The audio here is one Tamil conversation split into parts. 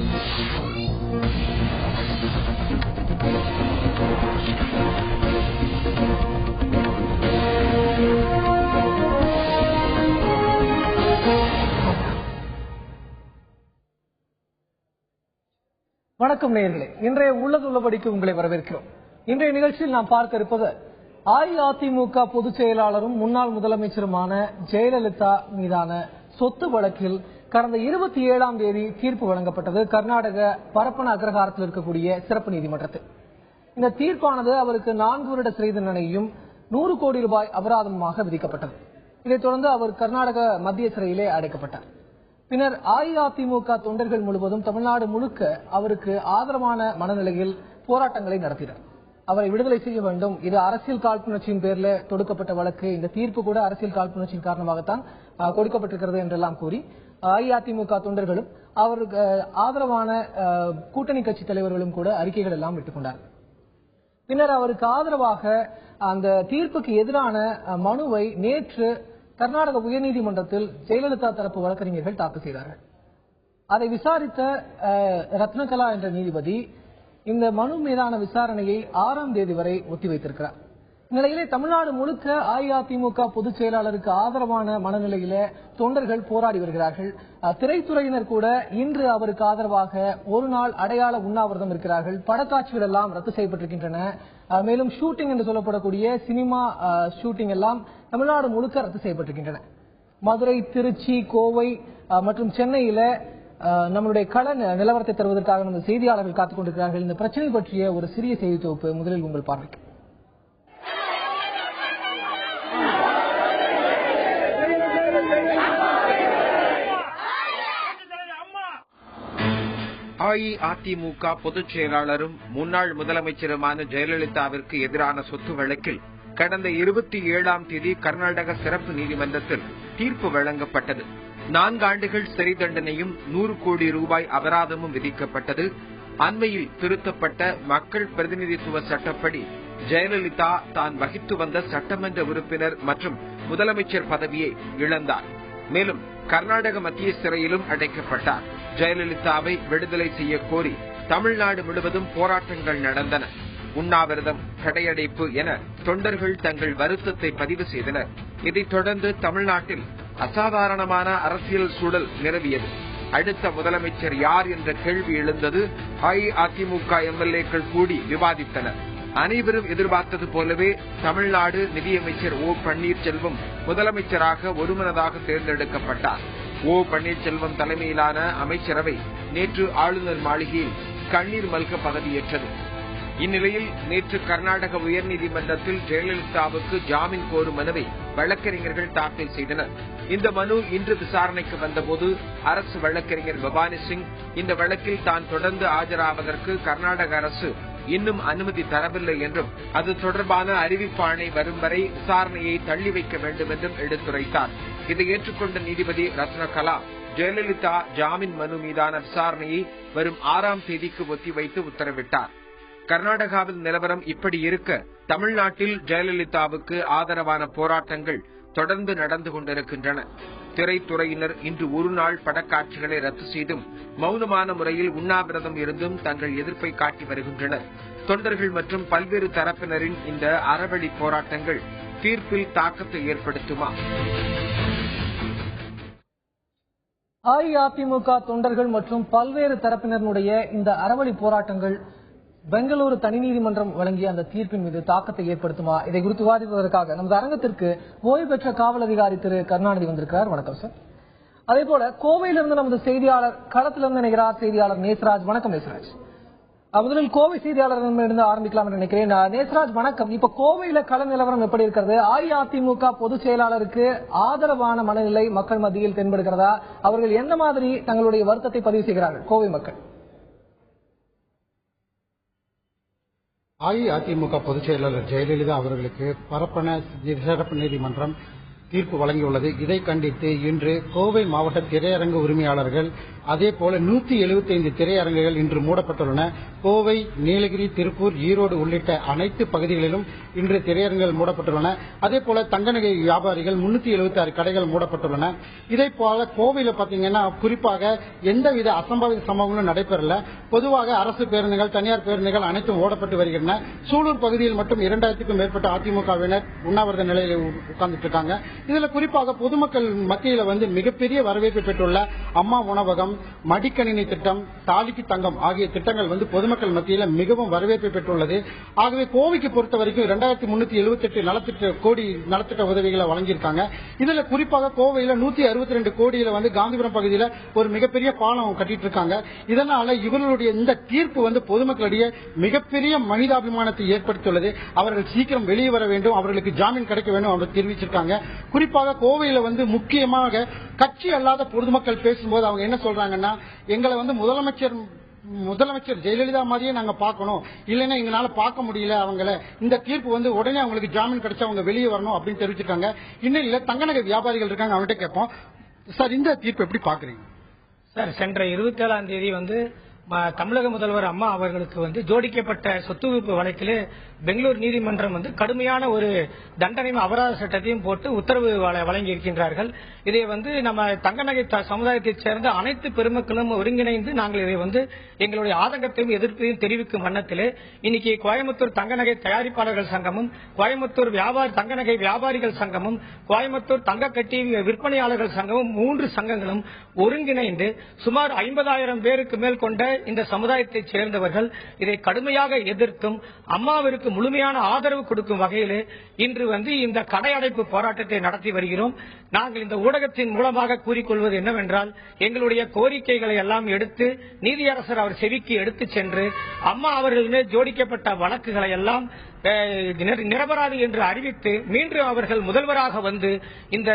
வணக்கம் நேயர்களே, இன்றைய உள்ளது உள்ளபடிக்கு உங்களை வரவேற்கிறோம். இன்றைய நிகழ்ச்சியில் நாம் பார்க்க இருப்பது அஇஅதிமுக பொதுச் செயலாளரும் முன்னாள் முதலமைச்சருமான ஜெயலலிதா மீதான சொத்து வழக்கில் கடந்த 27ஆம் தேதி தீர்ப்பு வழங்கப்பட்டது கர்நாடக பரப்பன அக்ரஹாரத்தில் இருக்கக்கூடிய சிறப்பு நீதிமன்றத்தில். இந்த தீர்ப்பானது அவருக்கு 4 வருட சிறை தண்டனையும் 100 கோடி ரூபாய் அபராதமாக விதிக்கப்பட்டது. இதைத் தொடர்ந்து அவர் கர்நாடக மத்திய சிறையிலே அடைக்கப்பட்டார். பின்னர் அஇஅதிமுக தொண்டர்கள் முழுவதும் தமிழ்நாடு முழுக்க அவருக்கு ஆதரவான மனநிலையில் போராட்டங்களை நடத்தினர். அவரை விடுதலை செய்ய வேண்டும், இது அரசியல் காழ்ப்புணர்ச்சியின் பேரில் தொடுக்கப்பட்ட வழக்கு, இந்த தீர்ப்பு கூட அரசியல் காழ்ப்புணர்ச்சியின் காரணமாகத்தான் கொடுக்கப்பட்டிருக்கிறது என்றெல்லாம் கூறி அஇஅதிமுக தொண்டர்களும் அவருக்கு ஆதரவான கூட்டணி கட்சி தலைவர்களும் கூட அறிக்கைகள் எல்லாம் விட்டுக் கொண்டார்கள். பின்னர் அவருக்கு ஆதரவாக அந்த தீர்ப்புக்கு எதிரான மனுவை நேற்று கர்நாடக உயர்நீதிமன்றத்தில் ஜெயலலிதா தரப்பு வழக்கறிஞர்கள் தாக்கல் செய்தார்கள். அதை விசாரித்த ரத்னகலா என்ற நீதிபதி இந்த மனு மீதான விசாரணையை 6ஆம் தேதி வரை ஒத்திவைத்திருக்கிறார். இந்நிலையிலே தமிழ்நாடு முழுக்க அஇஅதிமுக பொதுச் செயலாளருக்கு ஆதரவான மனநிலையில தொண்டர்கள் போராடி வருகிறார்கள். திரைத்துறையினர் கூட இன்று அவருக்கு ஆதரவாக ஒரு நாள் அடையாள உண்ணாவிரதம் இருக்கிறார்கள். படக்காட்சிகள் எல்லாம் ரத்து செய்யப்பட்டிருக்கின்றன. மேலும் ஷூட்டிங் என்று சொல்லப்படக்கூடிய சினிமா ஷூட்டிங் எல்லாம் தமிழ்நாடு முழுக்க ரத்து செய்யப்பட்டிருக்கின்றன. மதுரை, திருச்சி, கோவை மற்றும் சென்னையில நம்மளுடைய கள நிலவரத்தை தருவதற்காக நமது செய்தியாளர்கள் காத்துக் கொண்டிருக்கிறார்கள். இந்த பிரச்சனை பற்றிய ஒரு சிறிய செய்தி தொகுப்பு முதலில் உங்கள் பார்வைக்கு. அஇஅதிமுக பொதுச் செயலாளரும் முன்னாள் முதலமைச்சருமான ஜெயலலிதாவிற்கு எதிரான சொத்து வழக்கில் கடந்த 27ஆம் தேதி கர்நாடக சிறப்பு நீதிமன்றத்தில் தீர்ப்பு வழங்கப்பட்டது. 4 ஆண்டுகள் சிறை தண்டனையும் 100 கோடி ரூபாய் அபராதமும் விதிக்கப்பட்டது. அண்மையில் திருத்தப்பட்ட மக்கள் பிரதிநிதித்துவ சட்டப்படி ஜெயலலிதா தான் வகித்து வந்த சட்டமன்ற உறுப்பினர் மற்றும் முதலமைச்சர் பதவியை இழந்தார். மேலும் கர்நாடக மத்திய சிறையிலும் அடைக்கப்பட்டார். ஜெயலலிதாவை விடுதலை செய்ய கோரி தமிழ்நாடு முழுவதும் போராட்டங்கள் நடந்தன. உண்ணாவிரதம், கடையடைப்பு என தொண்டர்கள் தங்கள் வருத்தத்தை பதிவு செய்தனர். இதைத் தொடர்ந்து தமிழ்நாட்டில் அசாதாரணமான அரசியல் சூழல் நிலவியது. அடுத்த முதலமைச்சர் யார் என்ற கேள்வி எழுந்தது. அஇஅதிமுக எம்எல்ஏக்கள் கூடி விவாதித்தனர். அனைவரும் எதிர்பார்த்தது போலவே தமிழ்நாடு நிதியமைச்சர் ஓ பன்னீர்செல்வம் முதலமைச்சராக ஒருமனதாக தேர்ந்தெடுக்கப்பட்டார். ஓ பன்னீர்செல்வம் தலைமையிலான அமைச்சரவை நேற்று ஆளுநர் மாளிகையில் கண்ணீர் மல்க பதவியேற்றது. இந்நிலையில் நேற்று கர்நாடக உயர்நீதிமன்றத்தில் ஜெயலலிதாவுக்கு ஜாமீன் கோரும் மனுவை வழக்கறிஞர்கள் தாக்கல் செய்தனர். இந்த மனு இன்று விசாரணைக்கு வந்தபோது அரசு வழக்கறிஞர் பவானி சிங் இந்த வழக்கில் தான் தொடர்ந்து ஆஜராவதற்கு கர்நாடக அரசு இன்னும் அனுமதி தரவில்லை என்றும் அது தொடர்பான அறிவிப்பாணை வரும் வரை விசாரணையை தள்ளி வைக்க வேண்டும் என்றும் எடுத்துரைத்தார். இதை ஏற்றுக்கொண்ட நீதிபதி ரத்னகலா ஜெயலலிதா ஜாமீன் மனு மீதான விசாரணையை வரும் 6ஆம் தேதிக்கு ஒத்திவைத்து உத்தரவிட்டார். கர்நாடகாவில் நிலவரம் இப்படி இருக்க தமிழ்நாட்டில் ஜெயலலிதாவுக்கு ஆதரவான போராட்டங்கள் தொடர்ந்து நடந்து கொண்டிருக்கின்றன. திரைத்துறையினர் இன்று ஒரு நாள் படக்காட்சிகளை ரத்து செய்தும் மௌனமான முறையில் உண்ணாவிரதம் இருந்தும் தங்கள் எதிர்ப்பை காட்டி வருகின்றனர். தொண்டர்கள் மற்றும் பல்வேறு தரப்பினரின் இந்த அறவழி போராட்டங்கள் தீர்ப்பில் தாக்கத்தை ஏற்படுத்துமா? அஇஅதிமுக தொண்டர்கள் மற்றும் பல்வேறு தரப்பினருடைய இந்த அறவழி போராட்டங்கள் பெங்களூரு தனி நீதிமன்றம் வழங்கிய அந்த தீர்ப்பின் மீது தாக்கத்தை ஏற்படுத்துமா? இதை குறித்து விவாதிப்பதற்காக நமது அரங்கத்திற்கு ஓய்வு பெற்ற காவல் அதிகாரி திரு கருணாநிதி வந்திருக்கிறார். வணக்கம் சார். அதே போல கோவையிலிருந்து நமது செய்தியாளர் களத்திலிருந்து இணைகிறார் செய்தியாளர் நேசராஜ். வணக்கம் நேசராஜ். முதலில் கோவை செய்தியாளரிடமிருந்து ஆரம்பிக்கலாம் என்று நினைக்கிறேன். நேசராஜ் வணக்கம். இப்ப கோவையில கள நிலவரம் எப்படி இருக்கிறது? அஇஅதிமுக பொதுச் செயலாளருக்கு ஆதரவான மனநிலை மக்கள் மத்தியில் தென்படுகிறதா? அவர்கள் எந்த மாதிரி தங்களுடைய வருத்தத்தை பதிவு செய்கிறார்கள் கோவை மக்கள்? அஇஅதிமுக பொதுச் செயலாளர் ஜெயலலிதா அவர்களுக்கு பரப்பன சிறப்பு நீதிமன்றம் தீர்ப்பு வழங்கியுள்ளது. இதை கண்டித்து இன்று கோவை மாவட்ட திரையரங்கு உரிமையாளர்கள் அதே போல 175 திரையரங்குகள் இன்று மூடப்பட்டுள்ளன. கோவை, நீலகிரி, திருப்பூர், ஈரோடு உள்ளிட்ட அனைத்து பகுதிகளிலும் இன்று திரையரங்குகள் மூடப்பட்டுள்ளன. அதே போல தங்கநகை வியாபாரிகள் 376 கடைகள் மூடப்பட்டுள்ளன. இதே போல கோவையில பாத்தீங்கன்னா குறிப்பாக எந்தவித அசம்பாவித சம்பவங்களும் நடைபெறல. பொதுவாக அரசு பேருந்துகள், தனியார் பேருந்துகள் அனைத்தும் ஓடப்பட்டு வருகின்றன. சூலூர் பகுதியில் மட்டும் 2000க்கும் மேற்பட்ட அதிமுகவினர் உண்ணாவிரத நிலையில் உட்கார்ந்துட்டு இருக்காங்க. இதுல குறிப்பாக பொதுமக்கள் மத்தியில மிகப்பெரிய வரவேற்பு பெற்றுள்ள அம்மா உணவகம், மடிக்கணினி திட்டம், தாலிக்கு தங்கம் ஆகிய திட்டங்கள் பொதுமக்கள் மத்தியில மிகவும் வரவேற்பு பெற்றுள்ளது. ஆகவே கோவைக்கு பொறுத்த வரைக்கும் 2378 கோடி நலத்திட்ட உதவிகளை வழங்கியிருக்காங்க. இதுல குறிப்பாக கோவையில 162 கோடியில காந்திபுரம் பகுதியில ஒரு மிகப்பெரிய பாலம் கட்டிட்டு இருக்காங்க. இதனால இவர்களுடைய இந்த தீர்ப்பு பொதுமக்களிடையே மிகப்பெரிய மனிதாபிமானத்தை ஏற்படுத்தியுள்ளது. அவர்கள் சீக்கிரம் வெளியே வர வேண்டும், அவர்களுக்கு ஜாமீன் கிடைக்க வேண்டும் என்று தெரிவிச்சிருக்காங்க. குறிப்பாக கோவையில முக்கியமாக கட்சி அல்லாத பொதுமக்கள் பேசும்போது அவங்க என்ன சொல்றாங்கன்னா, எங்களை முதலமைச்சர் ஜெயலலிதா மாதிரியே நாங்க பார்க்கணும், இல்லைன்னா எங்களால பார்க்க முடியல அவங்கள, இந்த தீர்ப்பு உடனே அவங்களுக்கு ஜாமீன் கிடைச்சா அவங்க வெளியே வரணும் அப்படின்னு தெரிவிச்சிருக்காங்க. இன்னும் தங்கநகை வியாபாரிகள் இருக்காங்க, அவங்ககிட்ட கேட்போம். சார், இந்த தீர்ப்பு எப்படி பாக்குறீங்க? சார், சென்ற 27ஆம் தேதி தமிழக முதல்வர் அம்மா அவர்களுக்கு ஜோடிக்கப்பட்ட சொத்து குவிப்பு வழக்கிலே பெங்களூர் நீதிமன்றம் கடுமையான ஒரு தண்டனையும் அபராத சட்டத்தையும் போட்டு உத்தரவு வழங்கி இருக்கின்றார்கள். இதை நம்ம தங்கநகை சமுதாயத்தைச் சேர்ந்த அனைத்து பெருமக்களும் ஒருங்கிணைந்து நாங்கள் இதை எங்களுடைய ஆதங்கத்தையும் எதிர்ப்பையும் தெரிவிக்கும் வண்ணத்திலே இன்னைக்கு கோயம்புத்தூர் தங்கநகை தயாரிப்பாளர்கள் சங்கமும், கோயம்புத்தூர் தங்கநகை வியாபாரிகள் சங்கமும், கோயம்புத்தூர் தங்கக்கட்டி விற்பனையாளர்கள் சங்கமும் 3 சங்கங்களும் ஒருங்கிணைந்து சுமார் 50,000 பேருக்கு மேல் கொண்ட இந்த சமுதாயத்தைச் சேர்ந்தவர்கள் இதை கடுமையாக எதிர்த்தும் அம்மாவிற்கு முழுமையான ஆதரவு கொடுக்கும் வகையிலே இன்று இந்த கடை அடைப்பு போராட்டத்தை நடத்தி வருகிறோம். நாங்கள் இந்த ஊடகத்தின் மூலமாக கூறிக்கொள்வது என்னவென்றால், எங்களுடைய கோரிக்கைகளை எல்லாம் எடுத்து நீதியரசர் அவர் செவிக்கு எடுத்து சென்று அம்மா அவர்கள் மேல் ஜோடிக்கப்பட்ட வழக்குகளை எல்லாம் நிரபராதி என்று அறிவித்து மீண்டும் அவர்கள் முதல்வராக இந்த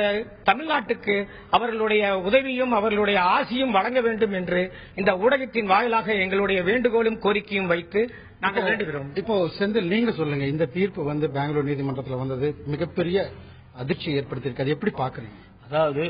தமிழ்நாட்டுக்கு அவர்களுடைய உதவியும் அவர்களுடைய ஆசியும் வழங்க வேண்டும் என்று இந்த ஊடகத்தின் வாயிலாக எங்களுடைய வேண்டுகோளும் கோரிக்கையும் வைத்து நாங்கள் வேண்டுகிறோம். இப்போ செந்தில், நீங்க சொல்லுங்க, இந்த தீர்ப்பு பெங்களூர் நீதிமன்றத்தில் வந்தது மிகப்பெரிய அதிர்ச்சி ஏற்படுத்தியிருக்கு, அது எப்படி பாக்குறீங்க? அதாவது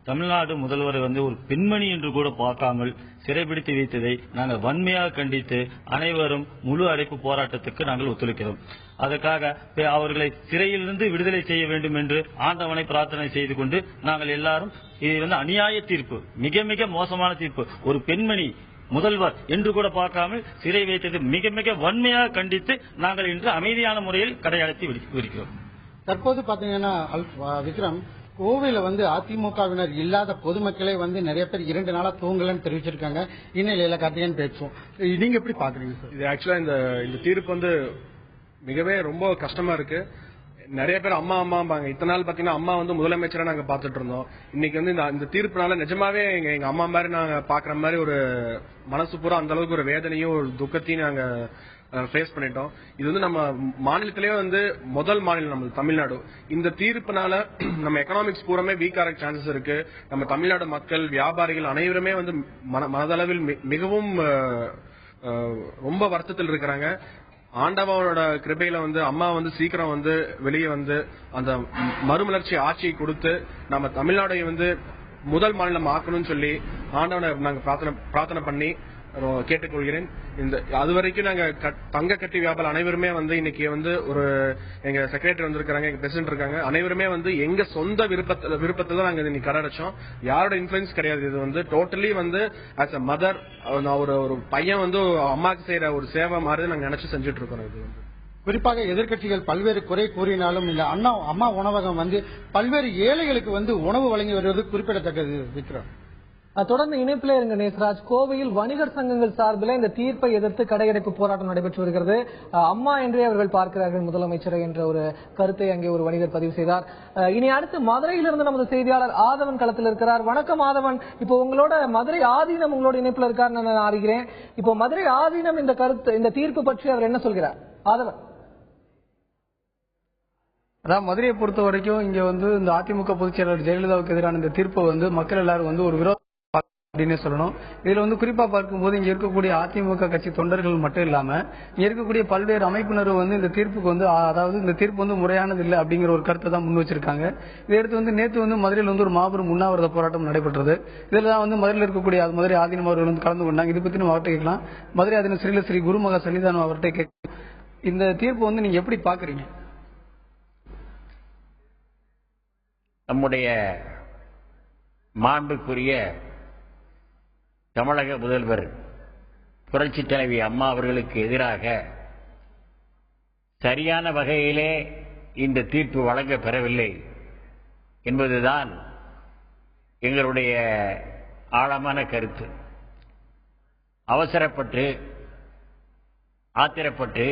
தமிழ்நாடு முதல்வரை ஒரு பெண்மணி என்று கூட பார்க்காமல் சிறைபிடித்து வைத்ததை நாங்கள் வன்மையாக கண்டித்து அனைவரும் முழு அடைப்பு போராட்டத்துக்கு நாங்கள் ஒத்துழைக்கிறோம். அதற்காக அவர்களை சிறையிலிருந்து விடுதலை செய்ய வேண்டும் என்று ஆண்டவனை பிரார்த்தனை செய்து கொண்டு நாங்கள் எல்லாரும் இது அநியாய தீர்ப்பு, மிக மிக மோசமான தீர்ப்பு, ஒரு பெண்மணி முதல்வர் என்று கூட பார்க்காமல் சிறை வைத்தது மிக மிக வன்மையாக கண்டித்து நாங்கள் இன்று அமைதியான முறையில் கடையடைத்து வருகிறோம். தற்போது பாத்தீங்கன்னா விக்ரம், கோவையில அதிமுகவினர் இல்லாத பொதுமக்களே நிறைய பேர் 2 நாளா தூங்கலன்னு தெரிவிச்சிருக்காங்க. இந்நிலையில கார்த்திகேயன் பேசுவோம். நீங்க எப்படி பாக்குறீங்க சார்? இது ஆக்சுவலா இந்த தீர்ப்பு மிகவே ரொம்ப கஷ்டமா இருக்கு. நிறைய பேர் அம்மா அம்மாம்பாங்க. இத்தனை நாள் பாத்தீங்கன்னா அம்மா முதலமைச்சரா நாங்க பாத்துட்டு இருந்தோம். இன்னைக்கு இந்த தீர்ப்புனால நிஜமாவே எங்க அம்மா மாதிரி நாங்க பாக்குற மாதிரி ஒரு மனசு பூரா அந்த அளவுக்கு ஒரு வேதனையும் ஒரு துக்கத்தையும் நாங்க ஃபேஸ் பண்ணிட்டோம். இது நம்ம மாநிலத்திலேயே முதல் மாநிலம் நம்ம தமிழ்நாடு. இந்த தீர்ப்புனால நம்ம எக்கனாமிக்ஸ் பூராமே வீக் ஆக சான்சஸ் இருக்கு. நம்ம தமிழ்நாடு மக்கள், வியாபாரிகள் அனைவருமே மனதளவில் மிகவும் ரொம்ப வருத்தத்தில் இருக்கிறாங்க. ஆண்டவனோட கிருபையில அம்மா சீக்கிரம் வெளியே அந்த மறுமலர்ச்சி ஆட்சியை கொடுத்து நம்ம தமிழ்நாடை முதல் மாநிலம் ஆக்கணும்னு சொல்லி ஆண்டவனை நாங்க பிரார்த்தனை பண்ணி கேட்டுக்கொள்கிறேன். அது வரைக்கும் நாங்க தங்க கட்டி வியாபாரம் அனைவருமே இன்னைக்கு ஒரு எங்க செக்ரட்டரி வந்திருக்காங்க, எங்க பிரசிடென்ட் இருக்காங்க, அனைவருமே எங்க சொந்த விருப்பத்துல நாங்க இன்னைக்கு கடை. யாரோட இன்ஃபுளுன்ஸ் கிடையாது. இது டோட்டலி ஆஸ் அ மதர், ஒரு பையன் அம்மாக்கு செய்யற ஒரு சேவை மாதிரி நாங்க நினைச்சு செஞ்சுட்டு இருக்கோம். இது குறிப்பாக எதிர்க்கட்சிகள் பல்வேறு குறை கூறினாலும் இந்த அம்மா உணவகம் பல்வேறு ஏழைகளுக்கு உணவு வழங்கி வருவது குறிப்பிடத்தக்கது. விக்ரம், தொடர்ந்து இணைப்பிலே இருங்க நேசராஜ். கோவையில் வணிகர் சங்கங்கள் சார்பில் இந்த தீர்ப்பை எதிர்த்து கடையடைப்பு போராட்டம் நடைபெற்று வருகிறது. அம்மா என்றே அவர்கள் பார்க்கிறார்கள் முதலமைச்சரை என்ற ஒரு கருத்தை அங்கே ஒரு வணிகர் பதிவு செய்தார். இனி அடுத்து மதுரையிலிருந்து நமது செய்தியாளர் ஆதவன் களத்தில் இருக்கிறார். வணக்கம் ஆதவன். இப்போ உங்களோட மதுரை ஆதீனம் உங்களோட இணைப்பில் இருக்கார் நான் அறிகிறேன். இப்போ மதுரை ஆதீனம் இந்த தீர்ப்பு பற்றி அவர் என்ன சொல்கிறார்? ஆதவன். அதான் மதுரையை பொறுத்த வரைக்கும் இங்க இந்த அதிமுக பொதுச் செயலாளர் ஜெயலலிதாவுக்கு எதிரான இந்த தீர்ப்பை மக்கள் எல்லாரும் ஒரு விரோத அப்படின்னு சொல்லணும். இதுல வந்து குறிப்பா பார்க்கும்போது இங்க இருக்கக்கூடிய அதிமுக கட்சி தொண்டர்கள் மட்டும் இல்லாம இங்க இருக்கக்கூடிய பல்வேறு அமைப்பினர் வந்து இந்த தீர்ப்புக்கு வந்து அதாவது இந்த தீர்ப்பு வந்து முறையானது இல்லை அப்படிங்கிற ஒரு கருத்தை தான் முன் வச்சிருக்காங்க. இதையடுத்து வந்து நேற்று வந்து மதுரையில் வந்து ஒரு மாபெரும் உண்ணாவிரத போராட்டம் நடைபெற்றது. இதுல தான் வந்து மதுரையில் இருக்கக்கூடிய மதுரை ஆதீனம் அவர்கள் வந்து கலந்து கொண்டாங்க. இதை பத்தி நம்ம அவர்கிட்ட கேட்கலாம். மதுரை ஆதீனம் ஸ்ரீ குருமகா சன்னிதானம் அவர்கிட்ட கேட்கலாம். இந்த தீர்ப்பு வந்து நீங்க எப்படி பாக்குறீங்க? நம்முடைய மாண்புக்குரிய தமிழக முதல்வர் புரட்சித் தலைவி அம்மா அவர்களுக்கு எதிராக சரியான வகையிலே இந்த தீர்ப்பு வழங்க பெறவில்லை என்பதுதான் எங்களுடைய ஆழமான கருத்து. அவசரப்பட்டு ஆத்திரப்பட்டு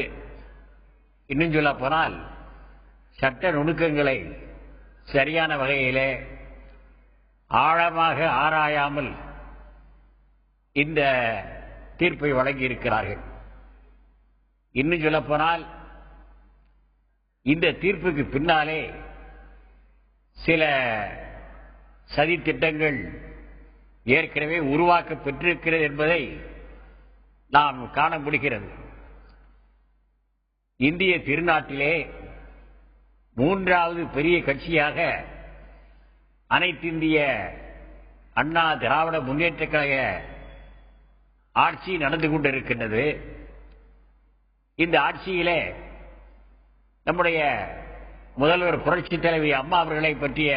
இன்னும் சொல்ல போனால் சட்ட நுணுக்கங்களை சரியான வகையிலே ஆழமாக ஆராயாமல் இந்த தீர்ப்பை வழங்கியிருக்கிறார்கள். இன்னும் சொல்ல போனால் இந்த தீர்ப்புக்கு பின்னாலே சில சதி திட்டங்கள் ஏற்கனவே உருவாக்க பெற்றிருக்கிறது என்பதை நாம் காண முடிகிறது. இந்திய திருநாட்டிலே மூன்றாவது பெரிய கட்சியாக அனைத்திந்திய அண்ணா திராவிட முன்னேற்றக் கழக ஆட்சி நடந்து கொண்டிருக்கின்றது. இந்த ஆட்சியிலே நம்முடைய முதல்வர் புரட்சித் தலைவி அம்மா அவர்களை பற்றிய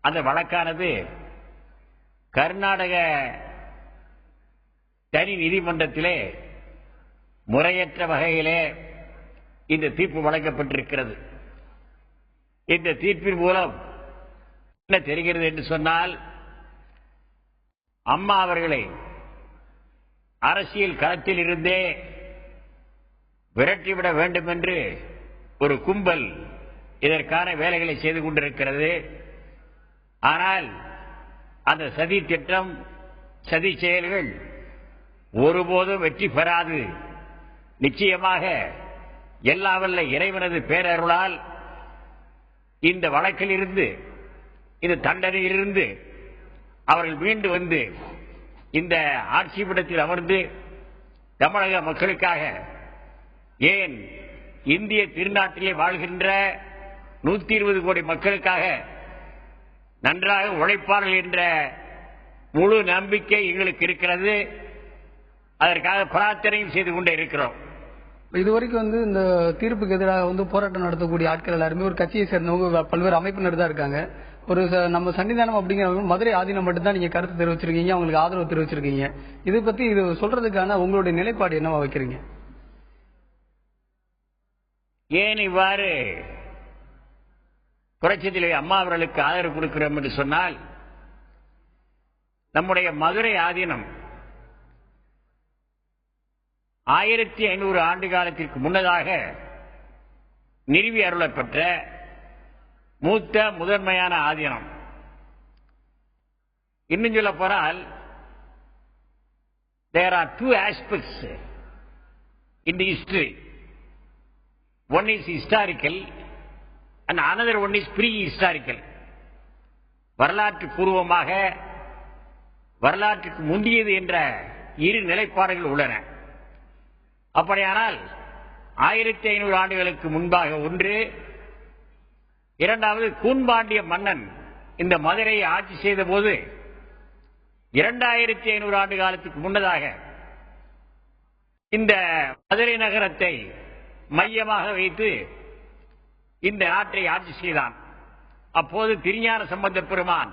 அந்த வழக்கானது கர்நாடக தனி நீதிமன்றத்திலே முறையற்ற வகையிலே இந்த தீர்ப்பு வழங்கப்பட்டிருக்கிறது. இந்த தீர்ப்பின் மூலம் என்ன தெரிகிறது என்று சொன்னால், அம்மா அவர்களை அரசியல் களத்தில் இருந்தே விரட்டிவிட வேண்டும் என்று ஒரு கும்பல் இதற்கான வேலைகளை செய்து கொண்டிருக்கிறது. ஆனால் அந்த சதி திட்டம், சதி செயல்கள் ஒருபோதும் வெற்றி பெறாது. நிச்சயமாக எல்லா வல்ல இறைவனது பேரருளால் இந்த வழக்கில் இருந்து, இந்த தண்டனையிலிருந்து அவர்கள் மீண்டு வந்து இந்த ஆட்சிப்பிடத்தில் அமர்ந்து தமிழக மக்களுக்காக, ஏன் இந்திய திருநாட்டிலே வாழ்கின்ற 120 கோடி மக்களுக்காக நன்றாக உழைப்பார்கள் என்ற முழு நம்பிக்கை எங்களுக்கு இருக்கிறது. அதற்காக பிரார்த்தனையும் செய்து கொண்டே இருக்கிறோம். இதுவரைக்கும் வந்து இந்த தீர்ப்புக்கு எதிராக வந்து போராட்டம் நடத்தக்கூடிய ஆட்கள் எல்லாருமே ஒரு கட்சியை சேர்ந்தவங்க, பல்வேறு அமைப்பினர் தான் இருக்காங்க. ஒரு நம்ம சன்னிதானம் அப்படிங்கிற மதுரை ஆதீனம் மட்டும் தான் நீங்க கருத்து தெரிவிச்சிருக்கீங்க, அவங்களுக்கு ஆதரவு தெரிவிச்சிருக்கீங்க. இதை பத்தி இது சொல்றதுக்கான உங்களுடைய நிலைப்பாடு என்னவா வைக்கிறீங்க? ஏன் இவ்வாறு புரட்சித் தலைவி அம்மா அவர்களுக்கு ஆதரவு கொடுக்கிறோம் என்று சொன்னால், நம்முடைய மதுரை ஆதீனம் 1500 ஆண்டு காலத்திற்கு முன்னதாக நிறுவி அருளப்பெற்ற மூத்த முதன்மையான ஆதீனம். இன்னும் சொல்ல போனால், there are two aspects in the history. One is historical and another one is pre-historical. வரலாற்று பூர்வமாக, வரலாற்றுக்கு முந்தியது என்ற இரு நிலைப்பாடுகள் உள்ளன. அப்படியானால் 1500 ஆண்டுகளுக்கு முன்பாக ஒன்று, இரண்டாவது கூன்பாண்டிய மன்னன் இந்த மதுரையை ஆட்சி செய்த போது 2500 ஆண்டு காலத்துக்கு முன்னதாக இந்த மதுரை நகரத்தை மையமாக வைத்து இந்த நாட்டை ஆட்சி செய்தான். அப்போது திருஞான சம்பந்த பெருமான்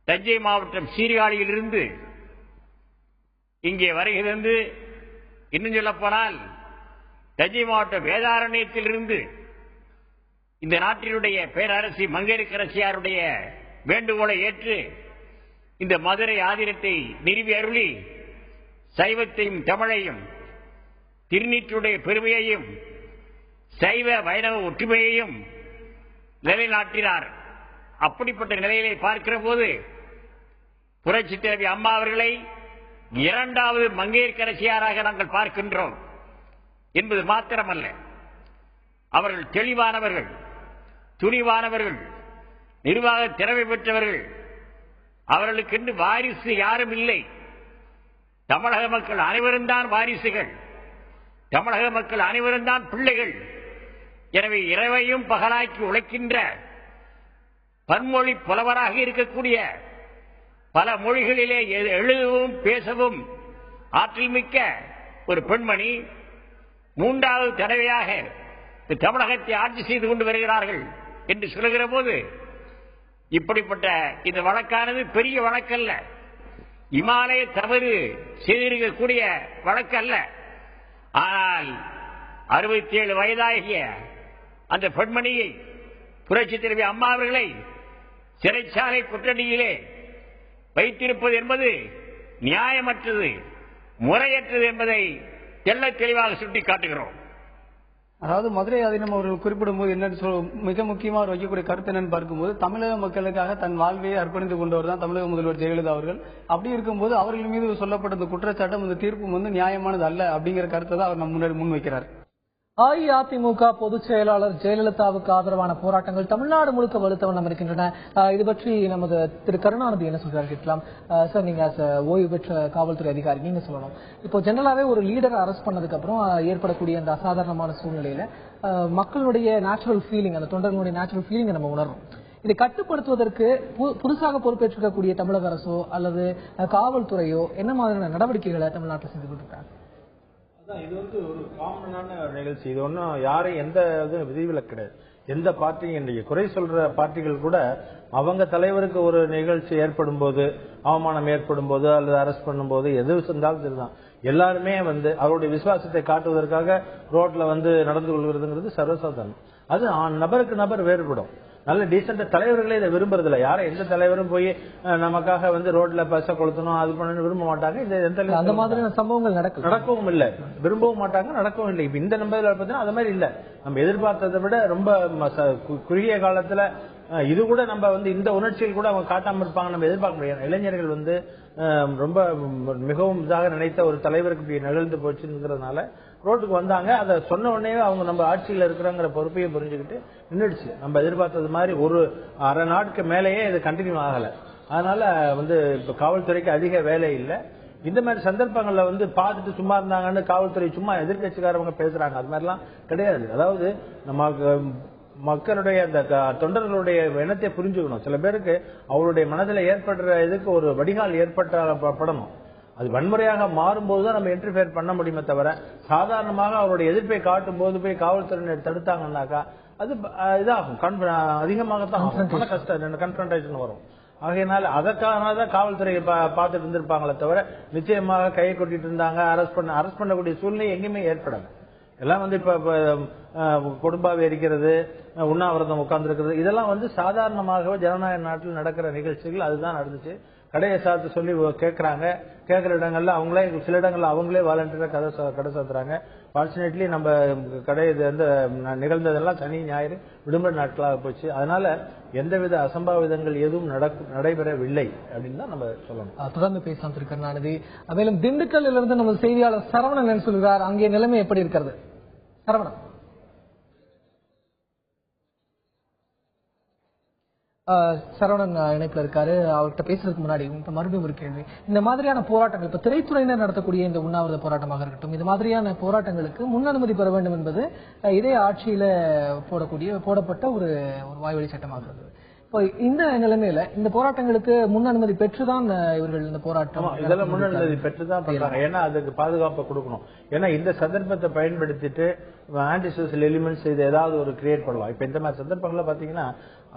தஞ்சை மாவட்டம் சீர்காழியிலிருந்து இங்கே வருகிறது. இன்னும் சொல்ல போனால், தஞ்சை மாவட்டம் வேதாரண்யத்திலிருந்து இந்த நாட்டினுடைய பேரரசி மங்கையர்க்கரசியாருடைய வேண்டுகோளை ஏற்று இந்த மதுரை ஆதீனத்தை நிறுவி அருளி சைவத்தையும் தமிழையும் திருநீற்றுடைய பெருமையையும் சைவ வைணவ ஒற்றுமையையும் நிலைநாட்டினார். அப்படிப்பட்ட நிலையிலே பார்க்கிற போது புரட்சித் தலைவி அம்மா அவர்களை இரண்டாவது மங்கையர்க்கரசியாராக நாங்கள் பார்க்கின்றோம் என்பது மாத்திரமல்ல, அவர்கள் தெளிவானவர்கள், துணிவானவர்கள், நிர்வாக திறமை பெற்றவர்கள். அவர்களுக்கென்று வாரிசு யாரும் இல்லை. தமிழக மக்கள் அனைவரும் தான் வாரிசுகள், தமிழக மக்கள் அனைவரும் தான் பிள்ளைகள். எனவே இரவையும் பகலாக்கி உழைக்கின்ற பன்மொழி புலவராக இருக்கக்கூடிய, பல மொழிகளிலே எழுதவும் பேசவும் ஆற்றல் மிக்க ஒரு பெண்மணி மூன்றாவது தடவையாக தமிழகத்தை ஆட்சி செய்து கொண்டு வருகிறார்கள் என்று சொல்லுகிற போது, இப்படிப்பட்ட இந்த வழக்கானது பெரிய வழக்கல்ல, இமாலய தவறு செய்திருக்கக்கூடிய வழக்கல்ல. ஆனால் 67 வயதாகிய அந்த பெண்மணியை, புரட்சி தலைவி அம்மா அவர்களை சிறைச்சாலை கொட்டடியிலே வைத்திருப்பது என்பது நியாயமற்றது, முறையற்றது என்பதை தெள்ளத் தெளிவாக சுட்டிக்காட்டுகிறோம். அதாவது மதுரை ஆதீனம் அவர்கள் குறிப்பிடும்போது என்ன மிக முக்கியமாக அவர் வைக்கக்கூடிய கருத்து என்னன்னு பார்க்கும்போது, தமிழக மக்களுக்காக தன் வாழ்வையை அர்ப்பணித்து கொண்டவர் தான் தமிழக முதல்வர் ஜெயலலிதா அவர்கள். அப்படி இருக்கும்போது அவர்கள் மீது சொல்லப்பட்ட இந்த குற்றச்சாட்டும் இந்த தீர்ப்பும் நியாயமானது அல்ல அப்படிங்கிற கருத்தை தான் அவர் முன்னாடி முன்வைக்கிறார். அஇஅதிமுக பொதுச் செயலாளர் ஜெயலலிதாவுக்கு ஆதரவான போராட்டங்கள் தமிழ்நாடு முழுக்க வலுத்த வண்ணம் இருக்கின்றன. இது பற்றி நமது திரு கருணாநிதி என்ன சொல்றாரு கேட்கலாம். சார், நீங்க ஓய்வு பெற்ற காவல்துறை அதிகாரி, நீங்க சொல்லணும். இப்போ ஜெனரலாவே ஒரு லீடரை அரெஸ்ட் பண்ணதுக்கு அப்புறம் ஏற்படக்கூடிய அந்த அசாதாரணமான சூழ்நிலையில மக்களுடைய நேச்சுரல் ஃபீலிங், அந்த தொண்டர்களுடைய நேச்சுரல் ஃபீலிங்கை நம்ம உணர்றோம். இதை கட்டுப்படுத்துவதற்கு புதுசாக பொறுப்பேற்றிருக்கக்கூடிய தமிழக அரசோ அல்லது காவல்துறையோ என்ன மாதிரியான நடவடிக்கைகளை தமிழ்நாட்டில் செஞ்சு கொண்டிருக்காங்க? இது ஒரு காமனான நிகழ்ச்சி. இது ஒன்றும் யாரையும் எந்த விதிவிலக்கு கிடையாது. எந்த பார்ட்டியும் இன்றைக்கு குறை சொல்ற பார்ட்டிகள் கூட அவங்க தலைவருக்கு ஒரு நிகழ்ச்சி ஏற்படும் போது, அவமானம் ஏற்படும் போது அல்லது அரெஸ்ட் பண்ணும் போது எது செஞ்சாலும் சரிதான், எல்லாருமே அவருடைய விசுவாசத்தை காட்டுவதற்காக ரோட்ல நடந்து கொள்கிறதுங்கிறது சர்வசாதாரணம். அது நபருக்கு நபர் வேறுபடும். நல்ல டீசென்ட் தலைவர்களே இதை விரும்புறதில்ல. யாரும் எந்த தலைவரும் போய் நமக்காக ரோட்ல பச கொளுத்தணும் அது பண்ணணும் விரும்ப மாட்டாங்க. இந்த அந்த மாதிரியான சம்பவங்கள் நடக்கவும் இல்லை, விரும்பவும் மாட்டாங்க, நடக்கவும் இல்லை. இப்ப இந்த நம்பர்ல பார்த்தீங்கன்னா அது மாதிரி இல்ல. நம்ம எதிர்பார்த்ததை விட ரொம்ப குறுகிய காலத்துல இது கூட நம்ம இந்த உணர்ச்சியில் கூட அவங்க காட்டாம இருப்பாங்க நம்ம எதிர்பார்க்க முடியாது. இளைஞர்கள் ரொம்ப மிகவும் இதாக நினைத்த ஒரு தலைவருக்கு நிகழ்ந்து போச்சுங்கிறதுனால ரோட்டுக்கு வந்தாங்க. அதை சொன்ன உடனே அவங்க நம்ம ஆட்சியில் இருக்கிறோங்கிற பொறுப்பையும் புரிஞ்சுக்கிட்டு நின்றுடுச்சு. நம்ம எதிர்பார்த்தது மாதிரி ஒரு அரை நாட்டுக்கு மேலேயே இது கண்டினியூ ஆகல. அதனால இப்ப காவல்துறைக்கு அதிக வேலை இல்லை. இந்த மாதிரி சந்தர்ப்பங்கள்ல பார்த்துட்டு சும்மா இருந்தாங்கன்னு காவல்துறை சும்மா எதிர்கட்சிக்காரவங்க பேசுறாங்க, அது மாதிரிலாம் கிடையாது. அதாவது நம்ம மக்களுடைய அந்த தொண்டர்களுடைய எண்ணத்தை புரிஞ்சுக்கணும். சில பேருக்கு அவருடைய மனதில் ஏற்படுற இதுக்கு ஒரு வடிகால் ஏற்படணும். அது வன்முறையாக மாறும்போதுதான் நம்ம இன்டர்ஃபியர் பண்ண முடியுமே தவிர, சாதாரணமாக அவருடைய எதிர்ப்பை காட்டும் போது போய் காவல்துறையினர் தடுத்தாங்கன்னாக்கா அது இதாகும், அதிகமாகத்தான் மன கஷ்டம், கன்ஃபரன்டேஷன் வரும். ஆகையினால அதற்காகதான் காவல்துறை பார்த்துட்டு இருந்திருப்பாங்களே தவிர நிச்சயமாக கையை கொட்டிட்டு இருந்தாங்க, அரெஸ்ட் பண்ணக்கூடிய சூழ்நிலை எங்கேயுமே ஏற்படாது. எல்லாம் இப்ப கொடும்பாவை எரிக்கிறது, உண்ணாவிரதம் உட்கார்ந்து இருக்கிறது, இதெல்லாம் சாதாரணமாகவே ஜனநாயக நாட்டில் நடக்கிற நிகழ்ச்சிகள். அதுதான் நடந்துச்சு. கடையை சாத்து சொல்லி கேட்கறாங்க, கேட்கிற இடங்கள்ல அவங்களே, சில இடங்கள்ல அவங்களே வாலண்டியரா கடை சாத்துறாங்க. ஃபார்ச்சுனேட்லி நம்ம கடை நிகழ்ந்ததெல்லாம் சனி ஞாயிறு விடுமுறை நாட்களாக போச்சு. அதனால எந்தவித அசம்பாவிதங்கள் எதுவும் நடைபெறவில்லை அப்படின்னு தான் நம்ம சொல்லணும். தொடர்ந்து பேசலாம் திரு கருணாநிதி. மேலும் திண்டுக்கல்லில் இருந்து நமது செய்தியாளர் சரவணன் என்ன சொல்கிறார், அங்கே நிலைமை எப்படி இருக்கிறது? சரவணன். சரவணன் இணைப்புல இருக்காரு. அவர்கிட்ட பேசுறதுக்கு முன்னாடி மறுபடியும் ஒரு கேள்வி. இந்த மாதிரியான போராட்டங்கள், இப்ப திரைத்துறையினர் நடத்தக்கூடிய இந்த உண்ணாவிரத போராட்டமாக இருக்கட்டும், இது மாதிரியான போராட்டங்களுக்கு முன் அனுமதி பெற வேண்டும் என்பது இதே ஆட்சியில போடப்பட்ட ஒரு வாய்வழி சட்டமாக இருந்தது. இப்போ இந்த நிலைமையில இந்த போராட்டங்களுக்கு முன் அனுமதி பெற்றுதான் இவர்கள் இந்த போராட்டம் இதெல்லாம் முன் அனுமதி பெற்றுதான் பண்றாங்க. ஏன்னா அதுக்கு பாதுகாப்பு கொடுக்கணும். ஏன்னா இந்த சந்தர்ப்பத்தை பயன்படுத்திட்டு ஆன்டி சோசியல் எலிமெண்ட்ஸ் இது ஏதாவது ஒரு கிரியேட் பண்ணலாம். இப்ப இந்த மாதிரி சந்தர்ப்பங்களை பாத்தீங்கன்னா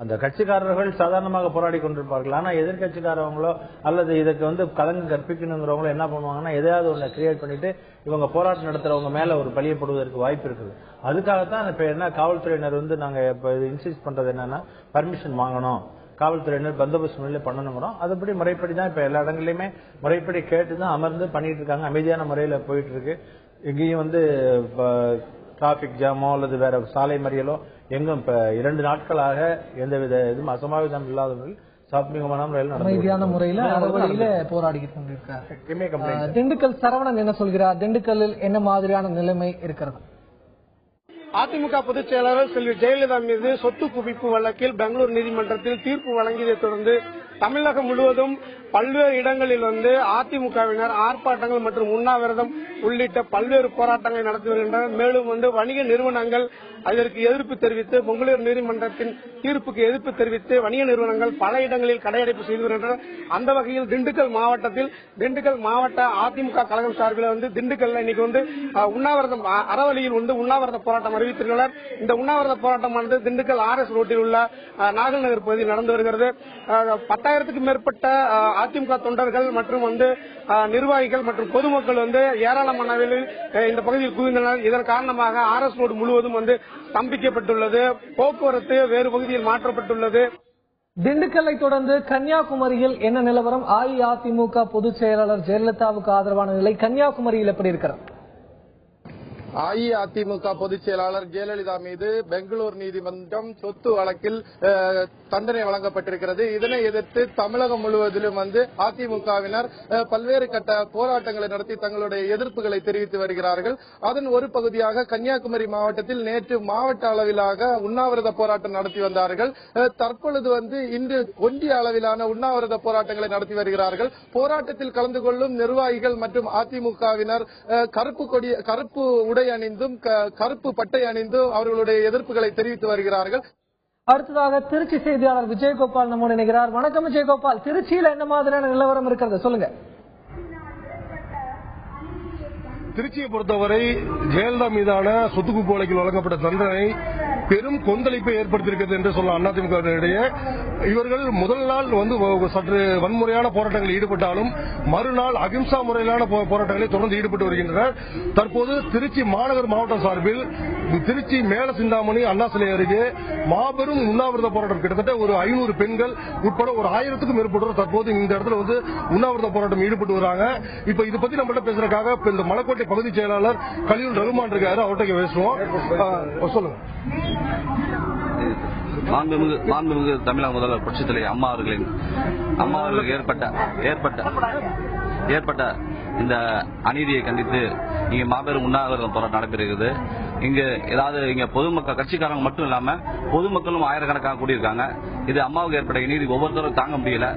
அந்த கட்சிக்காரர்கள் சாதாரணமாக போராடி கொண்டிருப்பார்கள். ஆனா எதிர்கட்சிக்காரவங்களோ அல்லது இதுக்கு கலங்கு கற்பிக்கணுங்கிறவங்களோ என்ன பண்ணுவாங்கன்னா எதையாவது ஒண்ணு கிரியேட் பண்ணிட்டு இவங்க போராட்டம் நடத்துறவங்க மேல ஒரு பழியப்படுவதற்கு வாய்ப்பு இருக்குது. அதுக்காகத்தான் இப்ப என்ன காவல்துறையினர் நாங்க இப்ப இன்சிஸ்ட் பண்றது என்னன்னா பர்மிஷன் வாங்கணும், காவல்துறையினர் பந்தோபஸ்து முறையில் பண்ணணுங்கிறோம். அதுபடி முறைப்படி தான் இப்ப எல்லா இடங்களையுமே முறைப்படி கேட்டுதான் அமர்ந்து பண்ணிட்டு இருக்காங்க. அமைதியான முறையில போயிட்டு இருக்கு. எங்கேயும் டிராபிக் ஜாமோ அல்லது வேற சாலை மறியலோ எங்கும் இப்ப 2 நாட்களாக எந்தவித இதுவும் அசம்பாவிதம் இல்லாதவர்கள் அமைதியான முறையில போராடிக்கிட்டு கொண்டிருக்காங்க. திண்டுக்கல் சரவணன் என்ன சொல்கிறார்? திண்டுக்கல்லில் என்ன மாதிரியான நிலைமை இருக்கிறது? அதிமுக பொதுச் செயலாளர் செல்வி ஜெயலலிதா மீது சொத்து குவிப்பு வழக்கில் பெங்களூர் நீதிமன்றத்தில் தீர்ப்பு வழங்கியதை தொடர்ந்து தமிழகம் முழுவதும் பல்வேறு இடங்களில் அதிமுகவினர் ஆர்ப்பாட்டங்கள் மற்றும் உண்ணாவிரதம் உள்ளிட்ட பல்வேறு போராட்டங்களை நடத்தி வருகின்றனர். மேலும் வணிக நிறுவனங்கள் அதற்கு எதிர்ப்பு தெரிவித்து பெங்களூரு நீதிமன்றத்தின் தீர்ப்புக்கு எதிர்ப்பு தெரிவித்து வணிக நிறுவனங்கள் பல இடங்களில் கடையடைப்பு செய்து வருகின்றனர். அந்த வகையில் திண்டுக்கல் மாவட்ட அதிமுக கழகம் சார்பில் திண்டுக்கல்ல இன்னைக்கு உண்ணாவிரதம் அறவழியில் உண்ணாவிரத போராட்டம் அறிவித்துள்ளனர். இந்த உண்ணாவிரத போராட்டமானது திண்டுக்கல் RS ரோட்டில் உள்ள நாகல் நகர் பகுதியில் நடந்து வருகிறது. 10,000க்கும் மேற்பட்ட அதிமுக தொண்டர்கள் மற்றும் நிர்வாகிகள் மற்றும் பொதுமக்கள் ஏராளமான அளவில் இந்த பகுதியில் குவிந்தனர். இதன் காரணமாக RS ரோடு முழுவதும் ஸ்தம்பிக்கப்பட்டுள்ளது. போக்குவரத்து வேறு பகுதியில் மாற்றப்பட்டுள்ளது. திண்டுக்கல்லை தொடர்ந்து கன்னியாகுமரியில் என்ன நிலவரம்? அஇஅதிமுக பொதுச் செயலாளர் ஜெயலலிதாவுக்கு ஆதரவான நிலை கன்னியாகுமரியில் எப்படி இருக்கிறது? அஇஅதிமுக பொதுச் செயலாளர் ஜெயலலிதா மீது பெங்களூர் நீதிமன்றம் சொத்து வழக்கில் தண்டனை வழங்கப்பட்டிருக்கிறது. இதனை எதிர்த்து தமிழகம் முழுவதிலும் அதிமுகவினர் பல்வேறு கட்ட போராட்டங்களை நடத்தி தங்களுடைய எதிர்ப்புகளை தெரிவித்து வருகிறார்கள். அதன் ஒரு பகுதியாக கன்னியாகுமரி மாவட்டத்தில் நேற்று மாவட்ட அளவிலாக உண்ணாவிரத போராட்டம் நடத்தி வந்தார்கள். தற்பொழுது இன்று ஒன்றிய அளவிலான உண்ணாவிரத போராட்டங்களை நடத்தி வருகிறார்கள். போராட்டத்தில் கலந்து கொள்ளும் நிர்வாகிகள் மற்றும் அதிமுகவினர் கருப்பு உடை அணிந்தும் கருப்பு பட்டை அணிந்தும் அவர்களுடைய எதிர்ப்புகளை தெரிவித்து வருகிறார்கள். அடுத்ததாக திருச்சி செய்தியாளர் விஜயகோபால் நம்மோடு இணைகிறார். வணக்கம் விஜயகோபால், திருச்சியில் என்ன மாதிரியான நிலவரம் இருக்கிறது சொல்லுங்க. திருச்சியை பொறுத்தவரை ஜெயலலிதா மீதான சொத்து குவிப்பு வழக்கில் வழங்கப்பட்ட தண்டனை பெரும் கொந்தளிப்பை ஏற்படுத்தியிருக்கிறது என்று சொல்லலாம். அதிமுகவினரிடையே இவர்கள் முதல் நாள் சற்று வன்முறையான போராட்டங்களில் ஈடுபட்டாலும் மறுநாள் அகிம்சா முறையிலான போராட்டங்களில் தொடர்ந்து ஈடுபட்டு வருகின்றனர். தற்போது திருச்சி மாநகர் மாவட்டம் சார்பில் திருச்சி மேல சிந்தாமணி அண்ணா சிலை அருகே மாபெரும் உண்ணாவிரத போராட்டம், கிட்டத்தட்ட ஒரு 500 பெண்கள் உட்பட ஒரு 1000க்கும் மேற்பட்டோர் தற்போது இந்த இடத்துல உண்ணாவிரத போராட்டம் ஈடுபட்டு வராங்க. இப்ப இதை பத்தி நம்மகிட்ட பேசுறதுக்காக இந்த மலக்கோட்டை பகுதி செயலாளர் கலியுல் ரகுமான் இருக்காரு, அவர்கிட்ட பேசுவோம். சொல்லுங்க. மாண்புமிகு தமிழக முதல்வர் புரட்சித் தலைவர் அம்மா அவர்களுக்கு ஏற்பட்ட இந்த அநீதியை கண்டித்து இங்க மாபெரும் உண்ணாவிரதம் போராட்டம் நடைபெறுகிறது. இங்க பொதுமக்கள் கட்சிக்காரங்க மட்டும் இல்லாம பொதுமக்களும் ஆயிரக்கணக்காக கூடியிருக்காங்க. இது அம்மாவுக்கு ஏற்பட்ட நீதி ஒவ்வொருத்தரும் தாங்க முடியல.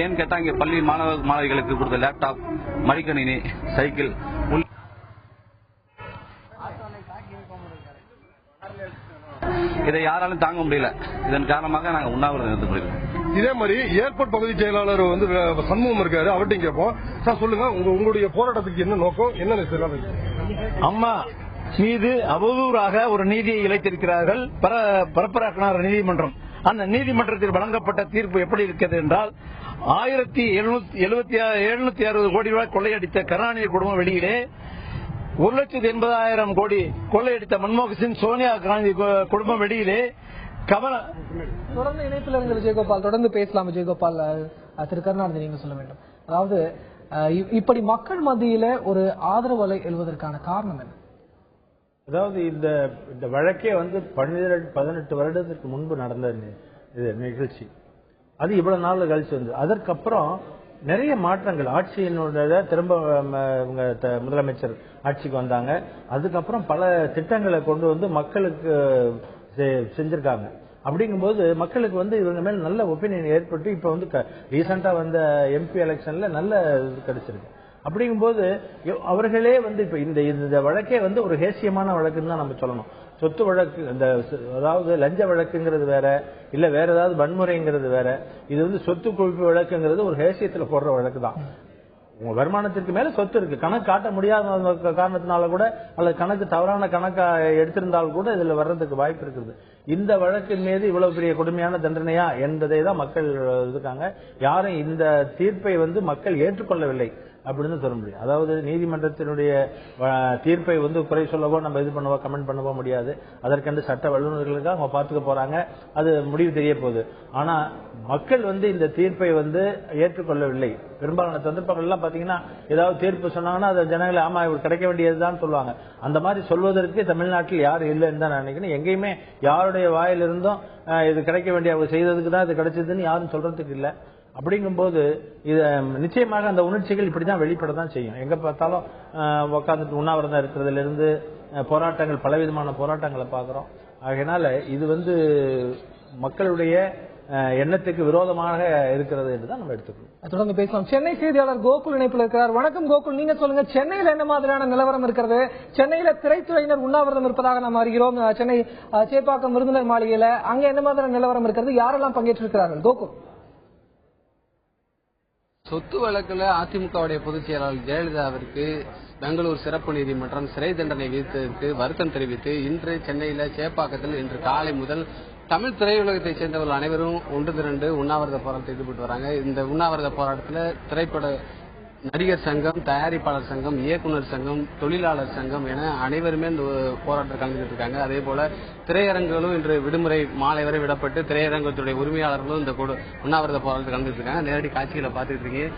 ஏன்னு கேட்டா இங்க பள்ளி மாணவிகளுக்கு கொடுத்த லேப்டாப், மடிக்கணினி, சைக்கிள் இதை யாராலும் தாங்க முடியல. இதன் காரணமாக நாங்கள் உண்ணாவிரதம் நிறுத்த முடியல. இதே மாதிரி ஏர்போர்ட் பகுதி செயலாளர் சண்முகம் இருக்காரு, அவர்கிட்ட கேட்போம். சார் சொல்லுங்க, உங்களுடைய போராட்டத்துக்கு என்ன நோக்கம், என்ன? அம்மா மீது அவதூறாக ஒரு நீதியை இழைத்திருக்கிறார்கள் பரப்பராக்கினார் நீதிமன்றம். அந்த நீதிமன்றத்தில் வழங்கப்பட்ட தீர்ப்பு எப்படி இருக்கிறது என்றால் 1760 கோடி ரூபாய் கொள்ளையடித்த கருணாநிதி குடும்பம் வெளியிலே 1,80,000 கோடி கொள்ளையடித்த மன்மோகன் சிங், சோனியா காந்தி குடும்பம் வெளியிலே தொடர்ந்து இணைப்பில் இருந்த விஜயகோபால், தொடர்ந்து பேசலாம். விஜயகோபால், திரு கருணாநிதி நீங்க சொல்ல வேண்டும். அதாவது இப்படி மக்கள் மத்தியில ஒரு ஆதரவு அலை எழுவதற்கான காரணம் என்ன? அதாவது இந்த வழக்கே 18 வருடத்திற்கு முன்பு நடந்த நிகழ்ச்சி. அது இவ்வளவு நாள் கழிச்சு வந்து அதற்கப்புறம் நிறைய மாற்றங்கள் ஆட்சியினுடைய திரும்ப முதலமைச்சர் ஆட்சிக்கு வந்தாங்க. அதுக்கப்புறம் பல திட்டங்களை கொண்டு வந்து மக்களுக்கு செஞ்சிருக்காங்க. அப்படிங்கும்போது மக்களுக்கு இவங்க மேல நல்ல ஒப்பீனியன் ஏற்பட்டு இப்ப ரீசெண்டா வந்த MP எலெக்ஷன்ல நல்ல இது கிடைச்சிருக்கு. அப்படிங்கும்போது அவர்களே இப்ப இந்த வழக்கே ஒரு ஹேசியமான வழக்குன்னு தான் நம்ம சொல்லணும். சொத்து வழக்கு, அதாவது லஞ்ச வழக்குங்கிறது வேற, இல்ல வேற ஏதாவது வன்முறைங்கிறது வேற. இது சொத்து குவிப்பு வழக்குங்கிறது ஒரு ஹேசியத்துல போடுற வழக்கு தான். உங்க வருமானத்திற்கு மேல சொத்து இருக்கு, கணக்கு காட்ட முடியாத காரணத்தினால கூட, அல்லது கணக்கு தவறான கணக்கா எடுத்திருந்தால் கூட இதுல வர்றதுக்கு வாய்ப்பு இருக்குது. இந்த வழக்கின் மீது இவ்வளவு பெரிய கொடுமையான தண்டனையா என்பதை தான் மக்கள் இருக்காங்க. யாரும் இந்த தீர்ப்பை மக்கள் ஏற்றுக்கொள்ளவில்லை அப்படின்னு சொல்ல முடியும். அதாவது நீதிமன்றத்தினுடைய தீர்ப்பை குறை சொல்லவோ நம்ம இது பண்ணவோ கமெண்ட் பண்ணவோ முடியாது. அதற்கென்று சட்ட வல்லுநர்களுக்காக அவங்க பார்த்துக்க போறாங்க, அது முடிவு தெரிய போகுது. ஆனா மக்கள் இந்த தீர்ப்பை ஏற்றுக்கொள்ளவில்லை. பெரும்பாலான சந்தர்ப்பங்கள் எல்லாம் பாத்தீங்கன்னா ஏதாவது தீர்ப்பு சொன்னாங்கன்னா அது ஜனங்களை ஆமா இவர் கிடைக்க வேண்டியதுதான் சொல்லுவாங்க. அந்த மாதிரி சொல்வதற்கு தமிழ்நாட்டில் யாரும் இல்லைன்னு தான் நினைக்கிறேன். எங்கேயுமே யாருடைய வாயிலிருந்தும் இது கிடைக்க வேண்டிய அவங்க செய்ததுக்கு தான் இது கிடைச்சதுன்னு யாரும் சொல்றதுக்கு இல்லை. அப்படிங்கும்போது இது நிச்சயமாக அந்த உணர்ச்சிகள் இப்படிதான் வெளிப்படத்தான் செய்யும். எங்க பார்த்தாலும் உட்காந்துட்டு உண்ணாவிரதம் இருக்கிறதுல இருந்து போராட்டங்கள், பலவிதமான போராட்டங்களை பார்க்கிறோம். ஆகையினால இது மக்களுடைய எண்ணத்துக்கு விரோதமாக இருக்கிறது என்றுதான் நம்ம எடுத்துக்கணும். தொடர்ந்து பேசலாம். சென்னை செய்தியாளர் கோகுல் இணைப்பில் இருக்கிறார். வணக்கம் கோகுல், நீங்க சொல்லுங்க, சென்னையில என்ன மாதிரியான நிலவரம் இருக்கிறது? சென்னையில திரைத்துறையினர் உண்ணாவிரதம் இருப்பதாக நாம் அறிகிறோம். சென்னை சேப்பாக்கம் விருந்தினர் மாளிகையில அங்க என்ன மாதிரியான நிலவரம் இருக்கிறது? யாரெல்லாம் பங்கேற்றிருக்கிறார்கள்? கோகுல். சொத்து வழக்குல அதிமுகவுடைய பொதுச் செயலாளர் ஜெயலலிதாவிற்கு பெங்களூர் சிறப்பு நீதிமன்றம் சிறை தண்டனை விதித்ததற்கு வருத்தம் தெரிவித்து இன்று சென்னையில சேப்பாக்கத்தில் இன்று காலை முதல் தமிழ் திரையுலகத்தைச் சேர்ந்தவர்கள் அனைவரும் ஒன்று திரண்டு உண்ணாவிரத போராட்டத்தில் ஈடுபட்டு வராங்க. இந்த உண்ணாவிரத போராட்டத்தில் திரைப்பட நடிகர் சங்கம், தயாரிப்பாளர் சங்கம், இயக்குநர் சங்கம், தொழிலாளர் சங்கம் என அனைவருமே இந்த போராட்டத்தில் கலந்துட்டு இருக்காங்க. அதே போல திரையரங்குகளும் இன்று விடுமுறை மாலை வரை விடப்பட்டு திரையரங்கத்துடைய உரிமையாளர்களும் இந்த உண்ணாவிரத போராட்டத்தில் கலந்துட்டு இருக்காங்க. நேரடி காட்சிகளை பார்த்துட்டு இருக்கீங்க.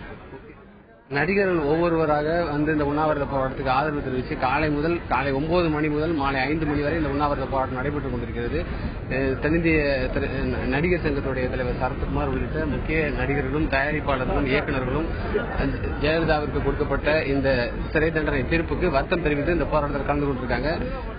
நடிகர்கள் ஒவ்வொருவராக வந்து இந்த உண்ணாவிரத போராட்டத்துக்கு ஆதரவு தெரிவித்து காலை 9 மணி முதல் மாலை 5 மணி வரை இந்த உண்ணாவிரத போராட்டம் நடைபெற்றுக் கொண்டிருக்கிறது. தென்னிந்திய நடிகர் சங்கத்துடைய தலைவர் சரத்குமார் உள்ளிட்ட முக்கிய நடிகர்களும் தயாரிப்பாளர்களும் இயக்குநர்களும் ஜெயலலிதாவிற்கு கொடுக்கப்பட்ட இந்த சிறை தண்டனை தீர்ப்புக்கு வருத்தம் தெரிவித்து இந்த போராட்டத்தில் கலந்து கொண்டிருக்காங்க.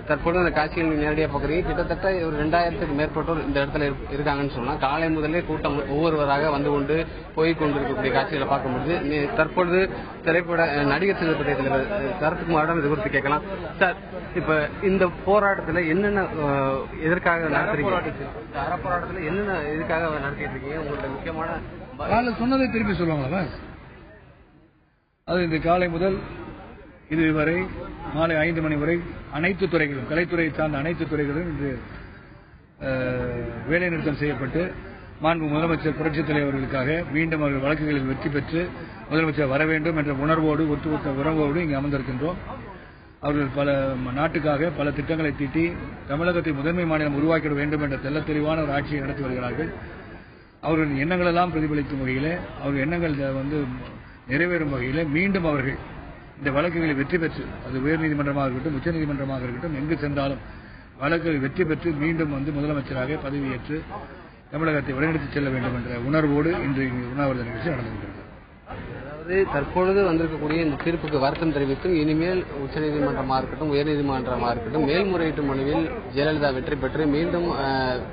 தற்போது அந்த காட்சிகள் நேரடியாக பார்க்குறீங்க. கிட்டத்தட்ட ஒரு 2000க்கும் மேற்பட்டோர் இந்த இடத்துல இருக்காங்கன்னு சொன்னா காலை முதலே கூட்டம் ஒவ்வொருவராக வந்து கொண்டு போய் கொண்டிருக்கக்கூடிய காட்சிகளை பார்க்க முடியுது. தற்பொழுது திரைப்பட நடிகர் சங்கத்துடைய தலைவர் சரத்குமாரிடம் இது குறித்து கேட்கலாம். சார், இப்ப இந்த போராட்டத்துல என்னென்ன எதற்காக நடத்துறீங்க? போராட்டத்துல என்னென்ன எதுக்காக நடத்திட்டு இருக்கீங்க? உங்களோட முக்கியமான சொன்னதை திருப்பி சொல்லுவாங்களா? அது இந்த காலை முதல் இதுவரை மாலை 5 மணி வரை அனைத்து துறைகளும், கலைத்துறையை சார்ந்த அனைத்து துறைகளும் இன்று வேலைநிறுத்தம் செய்யப்பட்டு மாண்பு முதலமைச்சர் புரட்சித் தலைவர்களுக்காக மீண்டும் அவர்கள் வழக்குகளில் வெற்றி பெற்று முதலமைச்சர் வர வேண்டும் என்ற உணர்வோடு ஒட்டுமொத்த உறவோடு இங்கு அமர்ந்திருக்கின்றோம். அவர்கள் பல நாட்டுக்காக பல திட்டங்களை தீட்டி தமிழகத்தை முதன்மை மாநிலம் உருவாக்கிட வேண்டும் என்ற தெல்ல தெளிவான ஒரு ஆட்சியை நடத்தி வருகிறார்கள். அவர்களின் எண்ணங்கள் எல்லாம் பிரதிபலிக்கும் வகையிலே, அவர்கள் எண்ணங்கள் வந்து நிறைவேறும் வகையிலே மீண்டும் அவர்கள் இந்த வழக்குகளை வெற்றி பெற்று, அது உயர்நீதிமன்றமாக இருக்கட்டும் உச்சநீதிமன்றமாக இருக்கட்டும், எங்கு சென்றாலும் வழக்குகள் வெற்றி பெற்று மீண்டும் வந்து முதலமைச்சராக பதவியேற்று தமிழகத்தை வழிநடத்திச் செல்ல வேண்டும் என்ற உணர்வோடு இன்று உண்ணாவிரத நிகழ்ச்சி நடந்திருக்கிறது. அதாவது தற்பொழுது வந்திருக்கக்கூடிய இந்த தீர்ப்புக்கு வருத்தம் தெரிவித்தும் இனிமேல் உச்சநீதிமன்றமாக இருக்கட்டும் உயர்நீதிமன்றமாக இருக்கட்டும் மேல்முறையீட்டு மனுவில் ஜெயலலிதா வெற்றி பெற்று மீண்டும்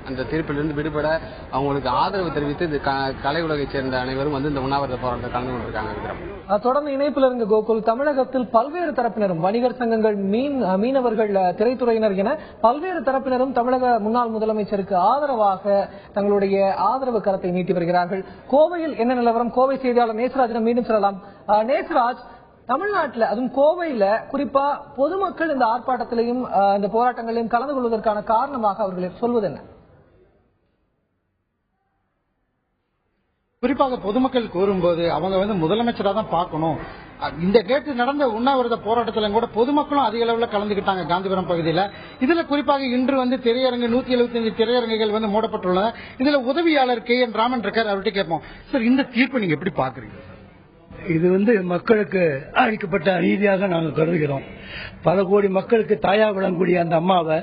அந்த தீர்ப்பிலிருந்து விடுபட அவங்களுக்கு ஆதரவு தெரிவித்து கலை உலகைச் சேர்ந்த அனைவரும் வந்து இந்த உண்ணாவிரத போராட்டத்தில் கலந்து கொண்டிருக்காங்க. தொடர்ந்து இணைப்பில் இருந்த கோகுல், தமிழகத்தில் பல்வேறு தரப்பினரும், வணிகர் சங்கங்கள், மீனவர்கள், திரைத்துறையினர் என பல்வேறு தரப்பினரும் தமிழக முன்னாள் முதலமைச்சருக்கு ஆதரவாக தங்களுடைய ஆதரவு கரத்தை நீட்டி வருகிறார்கள். கோவையில் என்ன நிலவரம்? கோவை செய்தியாளர் நேசராஜிடம் மீண்டும் சொல்லலாம். நேசராஜ், தமிழ்நாட்டில் அதுவும் கோவையில குறிப்பா பொதுமக்கள் இந்த ஆர்ப்பாட்டத்திலையும் இந்த போராட்டங்களையும் கலந்து கொள்வதற்கான காரணமாக அவர்கள் சொல்வது என்ன? குறிப்பாக பொதுமக்கள் கூறும்போது அவங்க வந்து முதலமைச்சரா தான் பார்க்கணும். இந்த நேற்று நடந்த உண்ணாவிரத போராட்டத்தில கூட பொதுமக்களும் அதிக அளவில் கலந்துகிட்டாங்க காந்திபுரம் பகுதியில். இதுல குறிப்பாக இன்று வந்து திரையரங்கு 175 திரையரங்குகள் வந்து மூடப்பட்டுள்ளன. இதுல உதவியாளர் KN ராமன் இருக்கார், அவர்கிட்ட கேட்போம். சார், இந்த தீர்ப்பை நீங்க எப்படி பாக்குறீங்க? இது வந்து மக்களுக்கு அளிக்கப்பட்ட அநீதியாக நாங்கள் கருதுகிறோம். பல கோடி மக்களுக்கு தாயா விடக்கூடிய அந்த அம்மாவை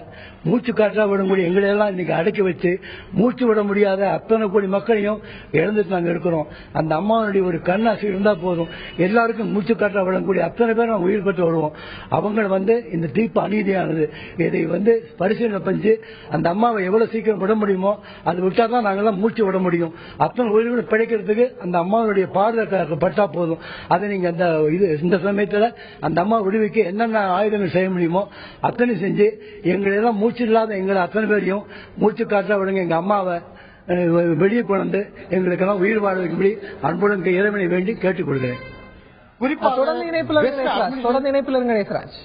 மூச்சு காற்றா விடக்கூடிய எங்களையெல்லாம் இன்னைக்கு அடக்கி வச்சு மூச்சு விட முடியாத அத்தனை கோடி மக்களையும் இழந்துட்டு நாங்கள் இருக்கிறோம். அந்த அம்மாவுடைய ஒரு கண்ணாசி இருந்தா போதும், எல்லாருக்கும் மூச்சு காற்றா விடக்கூடிய அத்தனை பேர் நாங்கள் உயிர் பெற்று வருவோம். அவங்க வந்து இந்த தீர்ப்பு அநீதியானது, இதை வந்து பரிசீலனை பண்ணி அந்த அம்மாவை எவ்வளவு சீக்கிரம் விட முடியுமோ அது விட்டாதான் நாங்கெல்லாம் மூச்சு விட முடியும். அத்தனை உயிர்கள் பிழைக்கிறதுக்கு அந்த அம்மாவுடைய பார்வை பட்டா போதும். அதை நீங்க இந்த சமயத்தில் அந்த அம்மா விடுவிக்க என்னென்ன ஆயுதங்கள் செய்ய முடியுமோ அத்தனை செஞ்சு எங்களெல்லாம் மூச்சு இல்லாத எங்களை அத்தனை பேரையும் மூச்சு காற்றா விடுங்க. எங்க அம்மாவை வெளியே கொண்டு எங்களுக்கெல்லாம் உயிர் வாழ வைக்கும்படி அன்புடன் இறைவனை வேண்டி கேட்டுக்கொள்கிறேன். தொடர்ந்து இணைப்பில் இருங்க நேசராஜ்.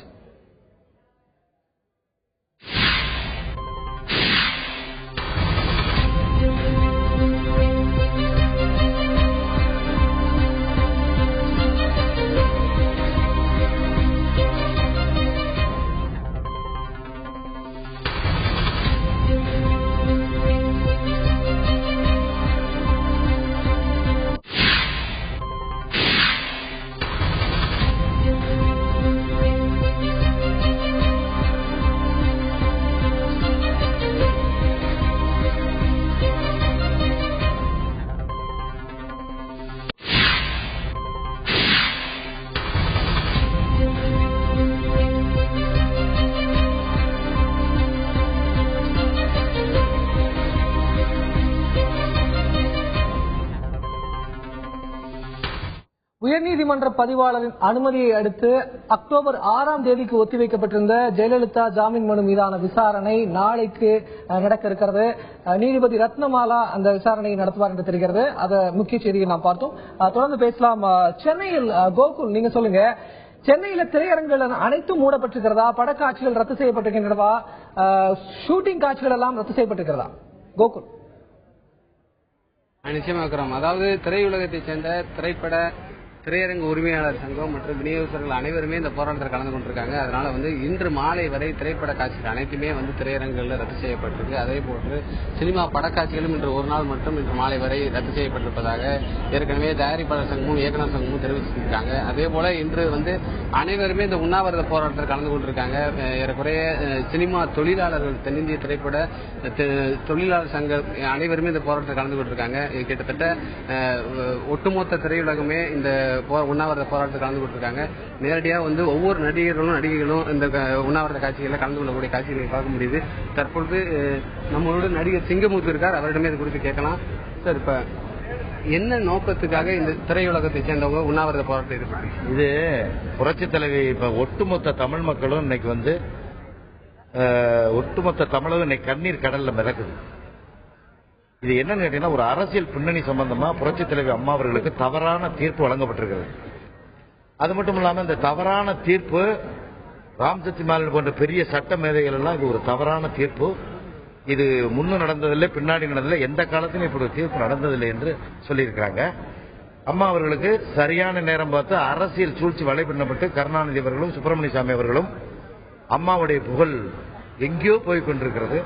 உயர்நீதிமன்ற பதிவாளரின் அனுமதியை அடுத்து அக்டோபர் 6ஆம் தேதிக்கு ஒத்திவைக்கப்பட்டிருந்த ஜெயலலிதா ஜாமீன் மனு மீதான விசாரணை நாளைக்கு நடக்க இருக்கிறது. நீதிபதி ரத்னமாலா அந்த விசாரணையை நடத்துவார் என்று தெரிகிறது. அதை முக்கிய செய்தியை நாம் பார்த்தோம். தொடர்ந்து பேசலாம். சென்னையில் கோகுல், நீங்க சொல்லுங்க, சென்னையில திரையரங்குகள் அனைத்தும் மூடப்பட்டிருக்கிறதா? படக்காட்சிகள் ரத்து செய்யப்பட்டிருக்கின்றதா? ஷூட்டிங் காட்சிகள் எல்லாம் ரத்து செய்யப்பட்டிருக்கிறதா? கோகுல். நிச்சயமா, அதாவது திரையுலகத்தை சேர்ந்த திரையரங்கு உரிமையாளர் சங்கம் மற்றும் விநியோகஸ்தர்கள் அனைவருமே இந்த போராட்டத்தில் கலந்து கொண்டிருக்காங்க. அதனால இன்று மாலை வரை திரைப்பட காட்சிகள் அனைத்துமே திரையரங்குகளில் ரத்து செய்யப்பட்டிருக்கு. அதே போன்று சினிமா படக்காட்சிகளும் இன்று ஒரு நாள் மற்றும் இன்று மாலை வரை ரத்து செய்யப்பட்டிருப்பதாக ஏற்கனவே தயாரிப்பாளர் சங்கமும் இயக்குநர் சங்கமும் தெரிவிச்சிருக்காங்க. அதே போல இன்று அனைவருமே இந்த உண்ணாவிரத போராட்டத்தில் கலந்து கொண்டிருக்காங்க. ஏறக்குறைய சினிமா தொழிலாளர்கள், தென்னிந்திய திரைப்பட தொழிலாளர் சங்க அனைவருமே இந்த போராட்டத்தில் கலந்து கொண்டிருக்காங்க. கிட்டத்தட்ட ஒட்டுமொத்த திரையுலகமே இந்த உண்ணாவிரத போராட்டத்தில் கலந்து கொண்டிருக்காங்க. நேரடியாக ஒவ்வொரு நடிகர்களும் இந்த உண்ணாவிரத காட்சிகளில் கலந்து கொள்ளக்கூடிய காட்சிகளை பார்க்க முடியுது. தற்பொழுது நம்மளோட நடிகர் சிங்கமுத்து இருக்கார், அவரிடமே இது குறித்து கேட்கலாம். சார், இப்ப என்ன நோக்கத்துக்காக இந்த திரையுலகத்தை சேர்ந்தவங்க உண்ணாவிரத போராட்டம் ஈடுபடுறாங்க? இது புரட்சி தலைவி, இப்ப ஒட்டுமொத்த தமிழ் மக்களும் இன்னைக்கு ஒட்டுமொத்த தமிழகம் இன்னைக்கு கண்ணீர் கடல்ல மிதக்குது. இது என்னன்னு கேட்டீங்கன்னா, ஒரு அரசியல் பின்னணி சம்பந்தமா புரட்சி தலைவி அம்மா அவர்களுக்கு தவறான தீர்ப்பு வழங்கப்பட்டிருக்கிறது. அது மட்டும் இல்லாம இந்த தவறான தீர்ப்பு ராம்சக்தி மாலன் போன்ற பெரிய சட்ட மேதைகள் எல்லாம் இது ஒரு தவறான தீர்ப்பு, இது முன்னும் நடந்ததில்லை பின்னாடி நடந்ததில்லை, எந்த காலத்திலும் இப்படி ஒரு தீர்ப்பு நடந்ததில்லை என்று சொல்லியிருக்கிறாங்க. அம்மா அவர்களுக்கு சரியான நேரம் பார்த்து அரசியல் சூழ்ச்சி வலைபின்னப்பட்டு கருணாநிதி அவர்களும் சுப்பிரமணிய சாமி அவர்களும் அம்மாவுடைய புகழ் எங்கேயோ போய் கொண்டிருக்கிறது.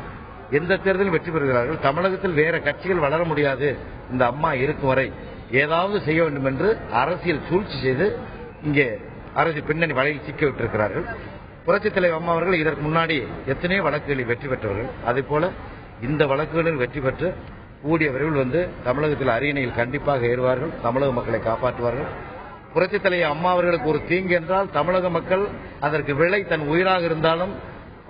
எந்த தேர்தலும் வெற்றி பெறுகிறார்கள். தமிழகத்தில் வேற கட்சிகள் வளர முடியாது, இந்த அம்மா இருக்கும் வரை ஏதாவது செய்ய வேண்டும் என்று அரசியல் சூழ்ச்சி செய்து இங்கே அரசியல் பின்னணி வலையில் சிக்க விட்டிருக்கிறார்கள். புரட்சித் தலைவர் அம்மா அவர்கள் இதற்கு முன்னாடி எத்தனையோ வழக்குகளில் வெற்றி பெற்றவர்கள். அதே போல இந்த வழக்குகளில் வெற்றி பெற்று கூடிய விரைவில் தமிழகத்தில் அரியணையில் கண்டிப்பாக ஏறுவார்கள், தமிழக மக்களை காப்பாற்றுவார்கள். புரட்சித் தலைவர் அம்மா அவர்களுக்கு ஒரு தீங்கு என்றால் தமிழக மக்கள் அதற்கு விலை தன் உயிராக இருந்தாலும்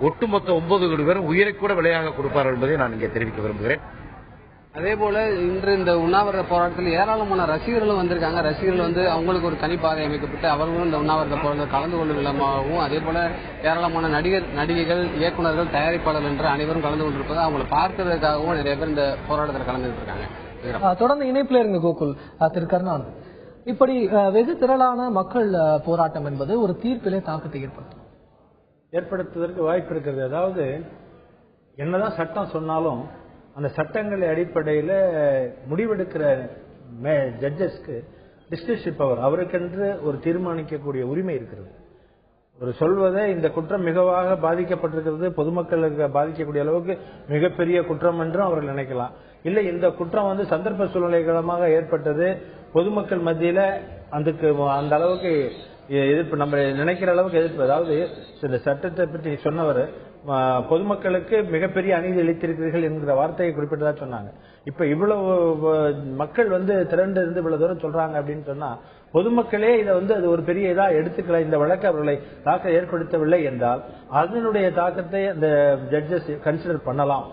ஒட்டுமொத்த 9 கோடி பேரும் உயிரை கூட விலையாக கொடுப்பார்கள் என்பதை நான் இங்கே தெரிவிக்க விரும்புகிறேன். அதே போல இன்று இந்த உண்ணாவிரத போராட்டத்தில் ஏராளமான ரசிகர்களும் வந்திருக்காங்க. ரசிகர்கள் அவங்களுக்கு ஒரு தனிப்பாதை அமைக்கப்பட்டு அவர்களும் இந்த உண்ணாவிரத போராட்டத்தில் கலந்து கொள்ளும் விதமாகவும், அதே போல ஏராளமான நடிகைகள், இயக்குநர்கள், தயாரிப்பாளர்கள் என்று அனைவரும் கலந்து கொண்டிருப்பது அவங்களை பார்க்கிறதுக்காகவும் நிறைய பேர் இந்த போராட்டத்தில் கலந்துட்டு இருக்காங்க. தொடர்ந்து இணைப்பில் இருங்க கோகுல். திரு கருணாநிதி, இப்படி வெகு திரளான மக்கள் போராட்டம் என்பது ஒரு தீர்ப்பிலே தாக்கத்தை ஏற்படுத்துவதற்கு வாய்ப்பு இருக்கிறது. அதாவது என்னதான் சட்டம் சொன்னாலும் அந்த சட்டங்கள் அடிப்படையில் முடிவெடுக்கிற ஜட்ஜஸ்க்கு டிஸ்கிரிப்ஷன் பவர், அவருக்கென்று ஒரு தீர்மானிக்கக்கூடிய உரிமை இருக்கிறது. ஒரு சொல்வதை இந்த குற்றம் மிகவாக பாதிக்கப்பட்டிருக்கிறது, பொதுமக்களுக்கு பாதிக்கக்கூடிய அளவுக்கு மிகப்பெரிய குற்றம் என்றும் அவர்கள் நினைக்கலாம். இல்லை, இந்த குற்றம் சந்தர்ப்ப சூழ்நிலைகளமாக ஏற்பட்டது, பொதுமக்கள் மத்தியில அந்த அளவுக்கு எதிர்ப்பு, நம்ம நினைக்கிற அளவுக்கு எதிர்ப்பு. அதாவது இந்த சட்டத்தை பற்றி சொன்னவர் பொதுமக்களுக்கு மிகப்பெரிய அநீதி அளித்திருக்கிறீர்கள் என்கிற வார்த்தையை குறிப்பிட்டதா சொன்னாங்க. இப்ப இவ்வளவு மக்கள் திரண்டு இருந்து இவ்வளவு தூரம் சொல்றாங்க அப்படின்னு சொன்னா, பொதுமக்களே இதை அது ஒரு பெரிய இதா எடுத்துக்கல, இந்த வழக்கு அவர்களை தாக்கம் ஏற்படுத்தவில்லை என்றால் அதனுடைய தாக்கத்தை அந்த ஜட்ஜஸ் கன்சிடர் பண்ணலாம்.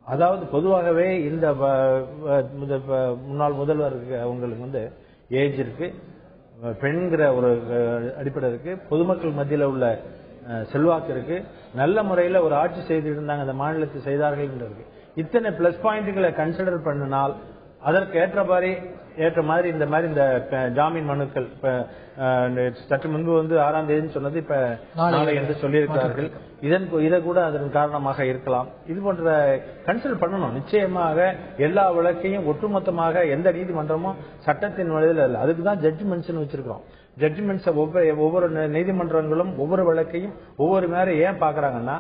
அதாவது பொதுவாகவே இந்த முன்னாள் முதல்வருக்கு அவங்களுக்கு ஏஜ் இருக்கு, பெண்கிற ஒரு அடிப்படை இருக்கு, பொதுமக்கள் மத்தியில் உள்ள செல்வாக்கு இருக்கு, நல்ல முறையில் ஒரு ஆட்சி செய்து இருந்தாங்க அந்த மாநிலத்தை செய்தார்கள் என்று இருக்கு. இத்தனை பிளஸ் பாயிண்ட்களை கன்சிடர் பண்ணினால் அதற்கு ஏற்ற மாதிரி இந்த ஜாமீன் மனுக்கள் சற்று முன்பு 6ஆம் தேதி சொன்னது இப்ப நாளை என்று சொல்லியிருக்கிறார்கள். இதை கூட அதன் காரணமாக இருக்கலாம். இது போன்ற கன்சிடர் பண்ணணும். நிச்சயமாக எல்லா வழக்கையும் ஒட்டுமொத்தமாக எந்த நீதிமன்றமும் சட்டத்தின் வழியில் இல்லை. அதுக்குதான் ஜட்ஜ்மெண்ட்ஸ் வச்சிருக்கிறோம். ஜட்ஜ்மெண்ட்ஸ் ஒவ்வொரு நீதிமன்றங்களும் ஒவ்வொரு வழக்கையும் ஒவ்வொரு மேல ஏன் பாக்குறாங்கன்னா,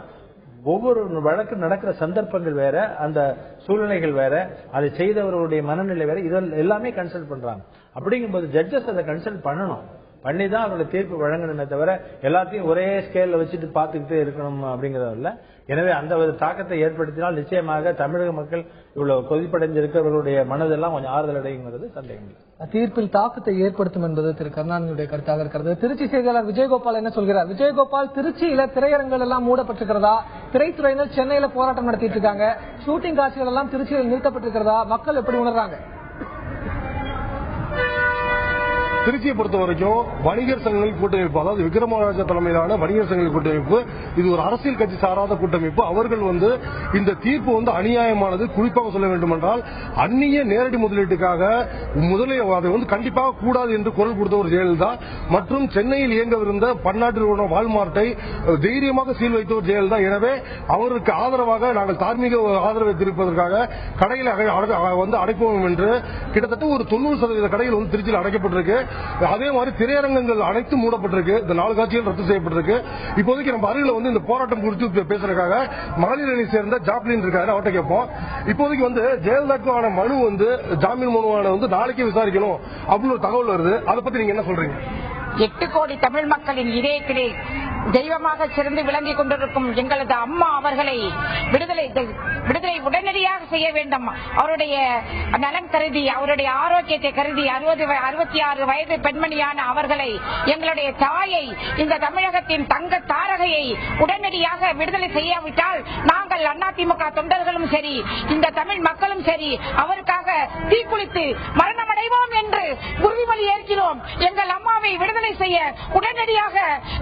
ஒவ்வொரு வழக்கு நடக்கிற சந்தர்ப்பங்கள் வேற, அந்த சூழ்நிலைகள் வேற, அதை செய்தவர்களுடைய மனநிலை வேற, இதெல்லாம் எல்லாமே கன்சல்ட் பண்றாங்க. அப்படிங்கும்போது ஜட்ஜஸ் அதை கன்சல்ட் பண்ணணும், பண்ணிதான் அவருடைய தீர்ப்பு வழங்கணுமே தவிர எல்லாத்தையும் ஒரே ஸ்கேல்ல வச்சுட்டு பார்த்துக்கிட்டே இருக்கணும் அப்படிங்கறது இல்ல. எனவே அந்த தாக்கத்தை ஏற்படுத்தினால் நிச்சயமாக தமிழக மக்கள் இவ்வளவு கொதிப்படைஞ்சிருக்கிறவர்களுடைய மனதெல்லாம் கொஞ்சம் ஆறுதல் அடையுங்கிறது சந்தேகம் இல்லை. தீர்ப்பில் தாக்கத்தை ஏற்படுத்தும் என்பது திரு கருணாநிதியுடைய கருத்தாக இருக்கிறது. திருச்சி செய்தியாளர் விஜயகோபால் என்ன சொல்கிறார்? விஜயகோபால், திருச்சியில திரையரங்குகள் எல்லாம் மூடப்பட்டிருக்கிறதா? திரைத்துறையினர் சென்னையில போராட்டம் நடத்திட்டு இருக்காங்க, ஷூட்டிங் காட்சிகள் எல்லாம் திருச்சியில் நிறுத்தப்பட்டிருக்கிறதா? மக்கள் எப்படி உணர்றாங்க? திருச்சியை பொறுத்த வரைக்கும் வணிகர் சங்கங்கள் கூட்டமைப்பு, அதாவது விக்ரமராஜா தலைமையிலான வணிகர் சங்கங்கள் கூட்டமைப்பு, இது ஒரு அரசியல் கட்சி சாராத கூட்டமைப்பு. அவர்கள் இந்த தீர்ப்பு அநியாயமானது. குறிப்பாக சொல்ல வேண்டும் என்றால், அந்நிய நேரடி முதலீட்டுக்காக அதை கண்டிப்பாக கூடாது என்று குரல் கொடுத்த ஒரு ஜெயலலிதா மற்றும் சென்னையில் இயங்கவிருந்த பன்னாட்டு நிறுவனம் வால்மார்ட்டை தைரியமாக சீல் வைத்த ஒரு ஜெயலலிதா. எனவே அவருக்கு ஆதரவாக நாங்கள் தார்மீக ஆதரவை தெரிவிப்பதற்காக கடையில் அடைப்போம் என்று கிட்டத்தட்ட ஒரு 90% கடைகள் திருச்சியில் அடைக்கப்பட்டிருக்கு. அதே மாதிரி திரையரங்கங்கள் அனைத்தும் மூடப்பட்டிருக்கு. இந்த 4 காட்சிகள் ரத்து செய்யப்பட்டிருக்கு. இப்போதைக்கு நம்ம அருகில் இந்த போராட்டம் குறித்து பேசுறதுக்காக மகளிர் அணி சேர்ந்த ஜாப்லின் இருக்காரு, அவர்கிட்ட கேட்போம். இப்போதைக்கு ஜெயலலிதாக்கான மனு ஜாமீன் மனுவான நாளைக்கே விசாரிக்கணும் அப்படின்னு ஒரு தகவல் வருது. அதை பத்தி நீங்க என்ன சொல்றீங்க? 8 கோடி தமிழ் மக்களின் இதயத்திலே தெய்வமாக சிறந்து விளங்கிக் கொண்டிருக்கும் எங்களது அம்மா அவர்களை விடுதலை உடனடியாக செய்ய வேண்டும். அவருடைய நலன் கருதி, அவருடைய ஆரோக்கியத்தை கருதி 66 வயது பெண்மணியான அவர்களை, எங்களுடைய தாயை, இந்த தமிழகத்தின் தங்க தாரகையை உடனடியாக விடுதலை செய்யாவிட்டால் நாங்கள் அதிமுக தொண்டர்களும் சரி, இந்த தமிழ் மக்களும் சரி, அவருக்காக தீக்குளித்து மரணமடைவோம் என்று உறுதிமொழி ஏற்கிறோம். எங்கள் அம்மாவை விடுதலை செய்ய உடனடியாக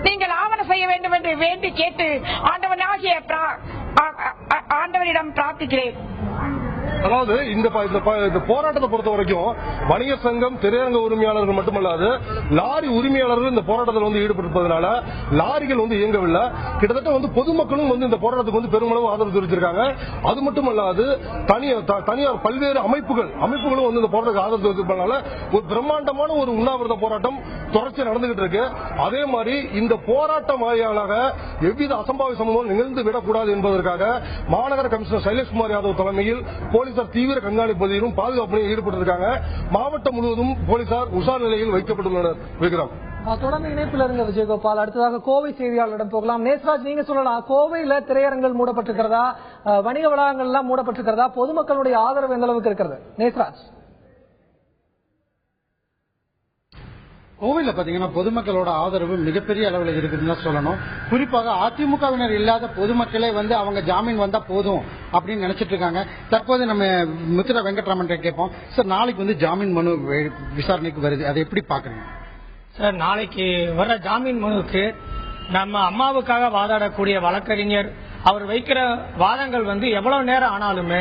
நீங்கள் ஆவண செய்ய வேண்டும் என்று வேண்டி கேட்டு ஆண்டவரிடம் பிரார்த்திக்கிறேன். அதாவது இந்த போராட்டத்தை பொறுத்த வரைக்கும் வணிகர் சங்கம், திரையரங்க உரிமையாளர்கள் மட்டுமல்லாது லாரி உரிமையாளர்கள் இந்த போராட்டத்தில் ஈடுபட்டிருப்பதனால லாரிகள் இயங்கவில்லை. கிட்டத்தட்ட பொதுமக்களும் இந்த போராட்டத்துக்கு பெருமளவு ஆதரவு தெரிவிச்சிருக்காங்க. அது மட்டுமல்லாது தனியார் பல்வேறு அமைப்புகளும் இந்த போராட்டத்துக்கு ஆதரவு தெரிவிப்பதனால ஒரு பிரம்மாண்டமான ஒரு உண்ணாவிரத போராட்டம் தொடர்ச்சி நடந்துகிட்டு இருக்கு. அதே மாதிரி இந்த போராட்டம் வாயிலாக எவ்வித அசம்பாவித சம்பவம் நிகழ்ந்து விடக்கூடாது என்பதற்காக மாநகர கமிஷனர் சைலேஷ்குமார் யாதவ் தலைமையில் போலீசார் தீவிர கண்காணிப்பதிலும் பாதுகாப்பிலும் ஈடுபட்டிருக்காங்க. மாவட்டம் முழுவதும் போலீசார் உஷார் நிலையில் வைக்கப்பட்டுள்ளனர். விக்ரம், தொடர்ந்து இணைப்பில் இருந்த விஜயகோபால். அடுத்ததாக கோவை செய்தியாளரிடம் போகலாம். நேஸ்ராஜ், நீங்க சொல்லலாம், கோவையில திரையரங்கள் மூடப்பட்டிருக்கிறதா, வணிக வளாகங்கள் எல்லாம் மூடப்பட்டிருக்கிறதா, பொதுமக்களுடைய ஆதரவு எந்த அளவுக்கு இருக்கிறது? நேஸ்ராஜ், கோவையில பாத்தீங்கன்னா பொதுமக்களோட ஆதரவு மிகப்பெரிய அளவில் இருக்குதுன்னு சொல்லணும். குறிப்பாக அதிமுகவினர் இல்லாத பொதுமக்களே அவங்க ஜாமீன் வந்தா போதும் அப்படின்னு நினைச்சிட்டு இருக்காங்க. தற்போது நம்ம முத்துரா வெங்கட்ராமன் கேட்போம். சார், நாளைக்கு ஜாமீன் மனு விசாரணைக்கு வருது, அதை எப்படி பாக்குறீங்க? சார், நாளைக்கு வர்ற ஜாமீன் மனுவுக்கு நம்ம அம்மாவுக்காக வாதாடக்கூடிய வழக்கறிஞர் அவர் வைக்கிற வாதங்கள் எவ்வளவு நேரம் ஆனாலுமே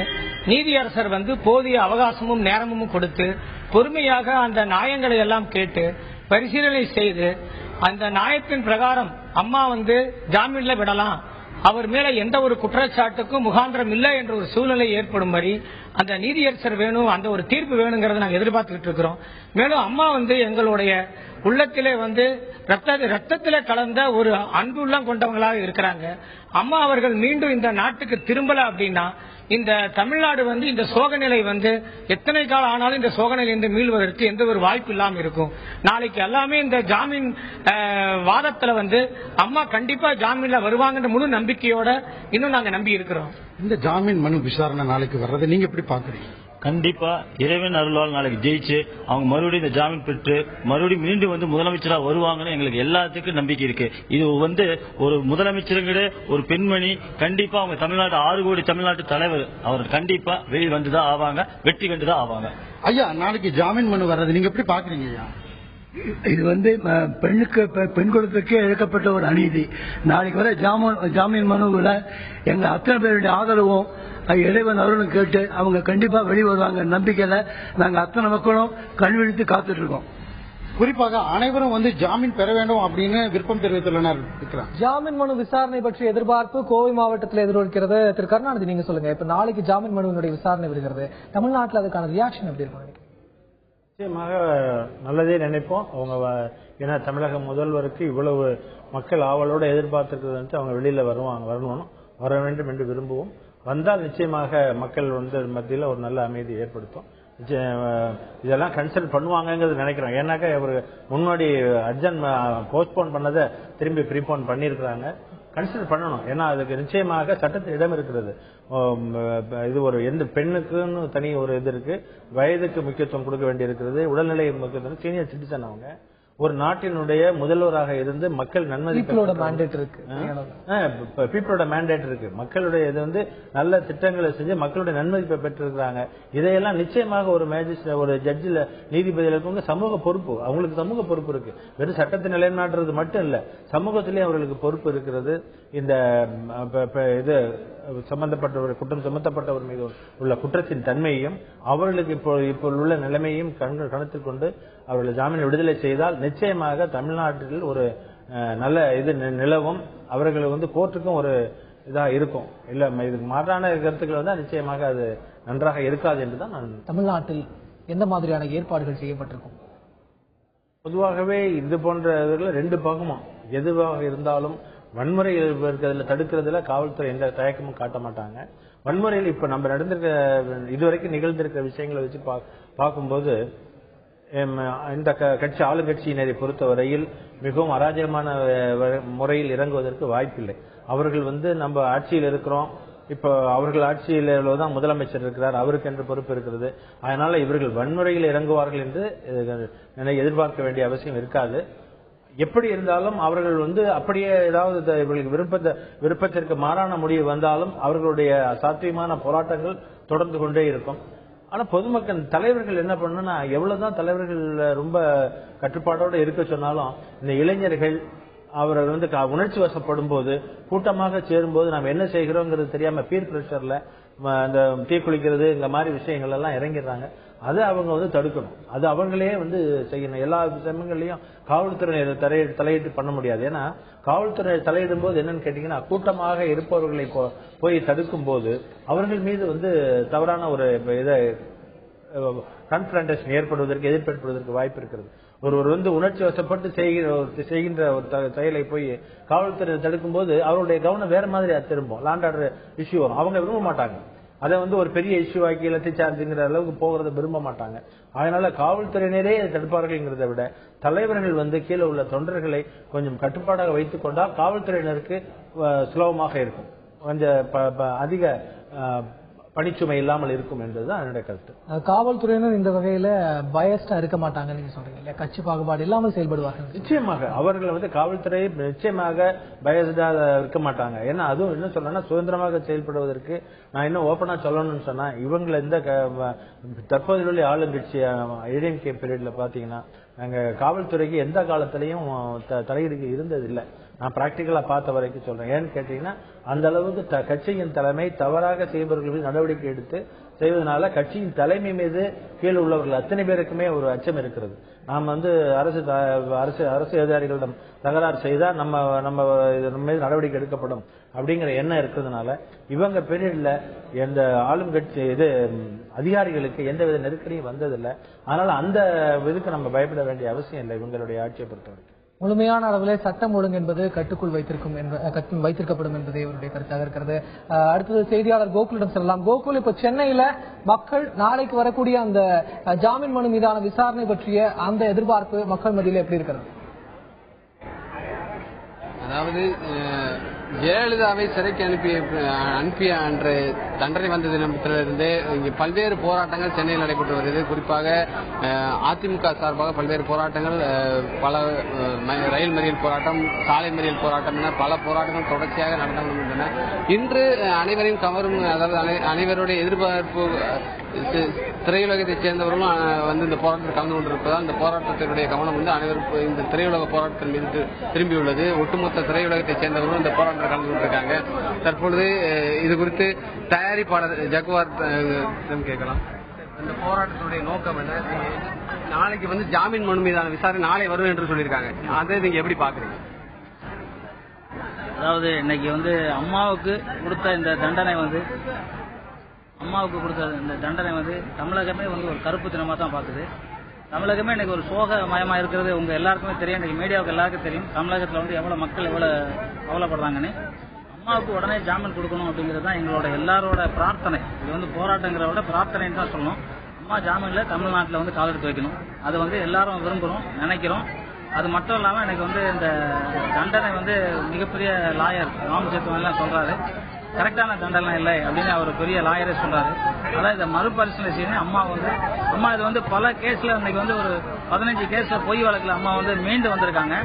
நீதியரசர் போதிய அவகாசமும் நேரமும் கொடுத்து பொறுமையாக அந்த நியாயங்களை எல்லாம் கேட்டு பரிசீலனை செய்து அந்த நியாயத்தின் பிரகாரம் அம்மா ஜாமீன்ல விடலாம், அவர் மேல எந்த ஒரு குற்றச்சாட்டுக்கும் முகாந்திரம் இல்லை என்ற ஒரு சூழ்நிலை ஏற்படும்படி அந்த நீதியரசர் வேணும், அந்த ஒரு தீர்ப்பு வேணுங்கிறத நாங்கள் எதிர்பார்த்துக்கிட்டு இருக்கிறோம். மேலும் அம்மா எங்களுடைய உள்ளத்திலே ரத்தத்திலே கலந்த ஒரு அன்புள்ளம் கொண்டவங்களாக இருக்கிறாங்க. அம்மா அவர்கள் மீண்டும் இந்த நாட்டுக்கு திரும்பல அப்படின்னா இந்த தமிழ்நாடு இந்த சோக நிலை எத்தனை காலம் ஆனாலும் இந்த சோக நிலையிலிருந்து மீள்வதற்கு எந்த ஒரு வாய்ப்பு இல்லாம இருக்கும். நாளைக்கு எல்லாமே இந்த ஜாமீன் வாதத்துல அம்மா கண்டிப்பா ஜாமீன்ல வருவாங்கன்ற முழு நம்பிக்கையோட இன்னும் நாங்க நம்பி இருக்கிறோம். இந்த ஜாமீன் மனு விசாரணை நாளைக்கு வர்றதை நீங்க எப்படி பாக்குறீங்க? கண்டிப்பா இறைவன் அருளால் நாளைக்கு ஜெயிச்சு அவங்க மறுபடியும் இந்த ஜாமீன் பெற்று மறுபடியும் மீண்டும் முதலமைச்சரா வருவாங்கன்னு எங்களுக்கு எல்லாத்துக்கும் நம்பிக்கை இருக்கு. இது ஒரு முதலமைச்சருங்கிற ஒரு பெண்மணி கண்டிப்பா அவங்க தமிழ்நாடு 6 கோடி தமிழ்நாட்டு தலைவர், அவர் கண்டிப்பா வெளி வந்துதான் ஆவாங்க, வெற்றி கண்டுதான் ஆவாங்க. ஐயா, நாளைக்கு ஜாமீன் மனு வர்றது நீங்க எப்படி பாக்குறீங்க? ஐயா, இது பெண் குலத்துக்கே இழக்கப்பட்ட ஒரு அநீதி. நாளைக்கு வர ஜாமீன் மனுவில் எங்க அத்தனை பேருடைய ஆதரவும் இறைவன் அருளும் கேட்டு அவங்க கண்டிப்பா வெளி வருவாங்க நம்பிக்கையில நாங்க அத்தனை மக்களும் கண்விழித்து காத்துட்டு இருக்கோம். குறிப்பாக அனைவரும் ஜாமீன் பெற வேண்டும் அப்படின்னு விருப்பம் தெரிவித்துள்ளனர். ஜாமீன் மனு விசாரணை பற்றிய எதிர்பார்ப்பு கோவை மாவட்டத்தில் எதிரொலிக்கிறது. திரு கருணாநிதி, நீங்க சொல்லுங்க, இப்ப நாளைக்கு ஜாமீன் மனுவினுடைய விசாரணை வருகிறது, தமிழ்நாட்டில் அதுக்கான ரியாக்ஷன் எப்படி இருக்கும்? நிச்சயமாக நல்லதே நினைப்போம். அவங்க ஏன்னா தமிழக முதல்வருக்கு இவ்வளவு மக்கள் ஆவலோட எதிர்பார்த்திருக்கிறது அவங்க வெளியில வர வேண்டும் என்று விரும்புவோம். வந்தால் நிச்சயமாக மக்கள் மத்தியில் ஒரு நல்ல அமைதி ஏற்படுத்தும். இதெல்லாம் கன்சல்ட் பண்ணுவாங்கிறது நினைக்கிறோம். ஏன்னாக்கா இவர் முன்னாடி அர்ஜென்ட் போஸ்ட்போன் பண்ணதை திரும்பி ப்ரீபோன் பண்ணியிருக்கிறாங்க. கன்சிடர் பண்ணணும். ஏன்னா அதுக்கு நிச்சயமாக சட்டத்தில் இடம் இருக்கிறது. இது ஒரு எந்த பெண்ணுக்குன்னு தனி ஒரு இது இருக்கு, வயதுக்கு முக்கியத்துவம் கொடுக்க வேண்டி இருக்கிறது, உடல்நிலை முக்கியத்துவம், சீனியர் சிட்டிசன் அவங்க ஒரு நாட்டினுடைய முதல்வராக இருந்து மக்கள் நன்மதிப்பு பீப்புளோட மேண்டேட் இருக்கு. பீப்புளோட மேண்டேட் இருக்கு. மக்களுடைய இது வந்து நல்ல திட்டங்களை செஞ்சு மக்களுடைய நன்மதிப்பை பெற்றிருக்கிறாங்க. இதையெல்லாம் நிச்சயமாக ஒரு மேஜிஸ்ட்ரேட் ஒரு ஜட்ஜில நீதிபதிகளுக்கு சமூக பொறுப்பு, அவங்களுக்கு சமூக பொறுப்பு இருக்கு. வெறும் சட்டத்தை நிலைநாட்டுறது மட்டும் இல்ல, சமூகத்திலேயே அவர்களுக்கு பொறுப்பு இருக்கிறது. இந்த இது சம்பந்தப்பட்டவர் குற்றம் சுமத்தப்பட்டவர் மீது உள்ள குற்றத்தின் தன்மையையும் அவர்களுக்கு இப்போ உள்ள நிலைமையும் கணத்தில் கொண்டு அவர்களை ஜாமீன் விடுதலை செய்தால் நிச்சயமாக தமிழ்நாட்டில் ஒரு நல்ல இது நிலவும். அவர்கள் வந்து கோர்ட்டுக்கும் ஒரு இதா இருக்கும். இல்ல இதுக்கு மாற்றான கருத்துக்கள் வந்தா நிச்சயமாக அது நன்றாக இருக்காது என்றுதான் நான். தமிழ்நாட்டில் எந்த மாதிரியான ஏற்பாடுகள் செய்யப்பட்டிருக்கும்? பொதுவாகவே இது போன்ற ரெண்டு பக்கமும் எதுவாக இருந்தாலும் வன்முறையில் இருக்கிறதுல தடுக்கிறதுல காவல்துறை எந்த தயக்கமும் காட்ட மாட்டாங்க. வன்முறையில் இப்ப நம்ம நடந்திருக்க இதுவரைக்கும் நிகழ்ந்திருக்கிற விஷயங்களை வச்சு பார்க்கும்போது இந்த கட்சி ஆளுங்கட்சியினரை பொறுத்தவரையில் மிகவும் அராஜகமான முறையில் இறங்குவதற்கு வாய்ப்பில்லை. அவர்கள் வந்து நம்ம ஆட்சியில் இருக்கிறோம், இப்ப அவர்கள் ஆட்சியில தான் முதலமைச்சர் இருக்கிறார், அவருக்கு என்று பொறுப்பு இருக்கிறது. அதனால இவர்கள் வன்முறையில் இறங்குவார்கள் என்று எதிர்பார்க்க வேண்டிய அவசியம் இருக்காது. எப்படி இருந்தாலும் அவர்கள் வந்து அப்படியே ஏதாவது இவர்களுக்கு விருப்பத்திற்கு மாறான முடிவு வந்தாலும் அவர்களுடைய சாத்தியமான போராட்டங்கள் தொடர்ந்து கொண்டே இருக்கும். ஆனா பொதுமக்கள் தலைவர்கள் என்ன பண்ணணும்னா, எவ்வளவுதான் தலைவர்கள் ரொம்ப கட்டுப்பாடோடு இருக்க சொன்னாலும் இந்த இளைஞர்கள் அவர்கள் வந்து உணர்ச்சி வசப்படும் போது கூட்டமாக சேரும்போது நாம் என்ன செய்கிறோங்கிறது தெரியாம பீர் பிரஷர்ல இந்த தீக்குளிக்கிறது இந்த மாதிரி விஷயங்கள் எல்லாம் இறங்கிடுறாங்க. அதை அவங்க வந்து தடுக்கணும். அது அவங்களே வந்து செய்யணும். எல்லா சமயங்கள்லயும் காவல்துறையினர் தலையிட்டு பண்ண முடியாது. ஏன்னா காவல்துறை தலையிடும் போது என்னன்னு கேட்டீங்கன்னா, கூட்டமாக இருப்பவர்களை போய் தடுக்கும் போது அவர்கள் மீது வந்து தவறான ஒரு இதை கன்ஃபரண்டேஷன் ஏற்படுவதற்கு எதிர்படுவதற்கு வாய்ப்பு இருக்கிறது. ஒருவர் வந்து உணர்ச்சி வசப்பட்டு செய்கின்ற ஒரு செயலை போய் காவல்துறை தடுக்கும் போது அவருடைய கவனம் வேற மாதிரி திரும்பும். லாண்ட் ஆர்டர் இஷ்யூ வரும். அவங்க விரும்ப மாட்டாங்க. அதை வந்து ஒரு பெரிய இஷ்யூ ஆக்கி லத்தி சார்ஜுங்கிற அளவுக்கு போகிறத விரும்ப மாட்டாங்க. அதனால காவல்துறையினரே தடுப்பார்கள்ங்கிறத விட தலைவர்கள் வந்து கீழே உள்ள தொண்டர்களை கொஞ்சம் கட்டுப்பாடாக வைத்துக் கொண்டால் காவல்துறையினருக்கு சுலபமாக இருக்கும். கொஞ்சம் அதிக பணிச்சுமை இல்லாமல் இருக்கும் என்பதுதான் என்னுடைய கருத்து. காவல்துறையினர் இந்த வகையில பயஸ்டா இருக்க மாட்டாங்க நீங்க சொல்றீங்க, கட்சி பாகுபாடு இல்லாமல் செயல்படுவார்கள். நிச்சயமாக அவர்கள் வந்து காவல்துறை நிச்சயமாக பயஸ்டா இருக்க மாட்டாங்க. ஏன்னா அதுவும் என்ன சொல்லணும்னா, சுதந்திரமாக செயல்படுவதற்கு நான் இன்னும் ஓபனா சொல்லணும்னு சொன்னா, இவங்களை இந்த தற்போதைய ஆளுங்கட்சி ஏடிஎம்கே பீரியட்ல பாத்தீங்கன்னா நாங்க காவல்துறைக்கு எந்த காலத்திலையும் தலையீடு இருந்தது இல்லை. நான் பிராக்டிக்கலா பார்த்த வரைக்கும் சொல்றேன். ஏன்னு கேட்டீங்கன்னா, அந்த அளவுக்கு கட்சியின் தலைமை தவறாக செய்பவர்கள் மீது நடவடிக்கை எடுத்து செய்வதனால கட்சியின் தலைமை மீது கீழே உள்ளவர்கள் அத்தனை பேருக்குமே ஒரு அச்சம் இருக்கிறது. நாம் வந்து அரசு அதிகாரிகளிடம் தகராறு செய்தா நம்ம மீது நடவடிக்கை எடுக்கப்படும் அப்படிங்கிற எண்ணம் இருக்கிறதுனால இவங்க பீரியட்ல எந்த ஆளும் கட்சி அதிகாரிகளுக்கு எந்தவித நெருக்கடியும் வந்ததில்லை. அதனால அந்த இதுக்கு நம்ம பயப்பட வேண்டிய அவசியம் இல்லை. இவங்களுடைய ஆட்சியை பொறுத்தவரைக்கும் முழுமையான அளவில் சட்டம் ஒழுங்கு என்பது கட்டுக்குள் வைத்திருக்கப்படும் என்பதே இவருடைய கருத்தாக இருக்கிறது. அடுத்தது செய்தியாளர் கோகுலிடம் செல்லலாம். கோகுல், இப்ப சென்னையில மக்கள் நாளைக்கு வரக்கூடிய அந்த ஜாமீன் மனு மீதான விசாரணை பற்றிய அந்த எதிர்பார்ப்பு மக்கள் மத்தியில் எப்படி இருக்கிறது? அதாவது ஜெயலலிதாவை சிறைக்கு அனுப்பிய அன்று தண்டனை வந்த தினத்திலிருந்து இங்கே பல்வேறு போராட்டங்கள் சென்னையில் நடைபெற்று வருகிறது. குறிப்பாக அதிமுக சார்பாக பல்வேறு போராட்டங்கள், பல ரயில் மறியல் போராட்டம், சாலை மறியல் போராட்டம் என பல போராட்டங்கள் தொடர்ச்சியாக நடந்து வருகின்றன. இன்று அனைவரையும் கவரும், அதாவது அனைவருடைய எதிர்பார்ப்பு திரையுலகத்தைச் சேர்ந்தவர்களும் வந்து இந்த போராட்டத்தில் கலந்து கொண்டிருப்பதால் இந்த போராட்டத்தினுடைய கவனம் வந்து அனைவரும் இந்த திரையுலக போராட்டத்தின் மீது திரும்பியுள்ளது. ஒட்டுமொத்த திரையுலகத்தைச் சேர்ந்தவர்களும் இந்த போராட்டத்தில் கலந்து கொண்டிருக்காங்க. தற்பொழுது இது குறித்து தயாரிப்பாளர் ஜகுவார் கேட்கலாம். இந்த போராட்டத்தினுடைய நோக்கம் என்ன? நாளைக்கு வந்து ஜாமீன் மனு மீதான விசாரணை நாளை வரும் என்று சொல்லியிருக்காங்க. அதை நீங்க எப்படி பாக்குறீங்க? அதாவது இன்னைக்கு வந்து அம்மாவுக்கு கொடுத்த இந்த தண்டனை வந்து தமிழகமே வந்து ஒரு கருப்பு தினமா தான் பாக்குது. தமிழகமே இன்னைக்கு ஒரு சோகமயமா இருக்கிறது உங்க எல்லாருக்குமே தெரியும். இன்னைக்கு மீடியாவுக்கு எல்லாருக்கும் தெரியும் தமிழகத்துல வந்து எவ்வளவு மக்கள் எவ்வளவு கவலைப்படுறாங்கன்னு. அம்மாவுக்கு உடனே ஜாமீன் கொடுக்கணும் அப்படிங்கிறது தான் எங்களோட எல்லாரோட பிரார்த்தனை. இது வந்து போராட்டங்கிறத விட பிரார்த்தனைன்னு தான் சொல்லணும். அம்மா ஜாமீன்ல தமிழ்நாட்டில் வந்து கால் எடுத்து வைக்கணும். அதை வந்து எல்லாரும் விரும்புகிறோம், நினைக்கிறோம். அது மட்டும் இல்லாமல் எனக்கு வந்து இந்த தண்டனை வந்து மிகப்பெரிய லாயர் ராமச்சந்திரன் எல்லாம் சொல்றாரு, கரெக்டான தண்டனை இல்லை அப்படின்னு அவர் பெரிய லாயரே சொல்றாரு. அதான் இதை மறுபரிசீலனை செய்யணும். அம்மா இது வந்து பல கேஸ்ல இன்னைக்கு வந்து ஒரு 15 கேஸ்ல பொய் வழக்குல அம்மா வந்து மீண்டு வந்திருக்காங்க.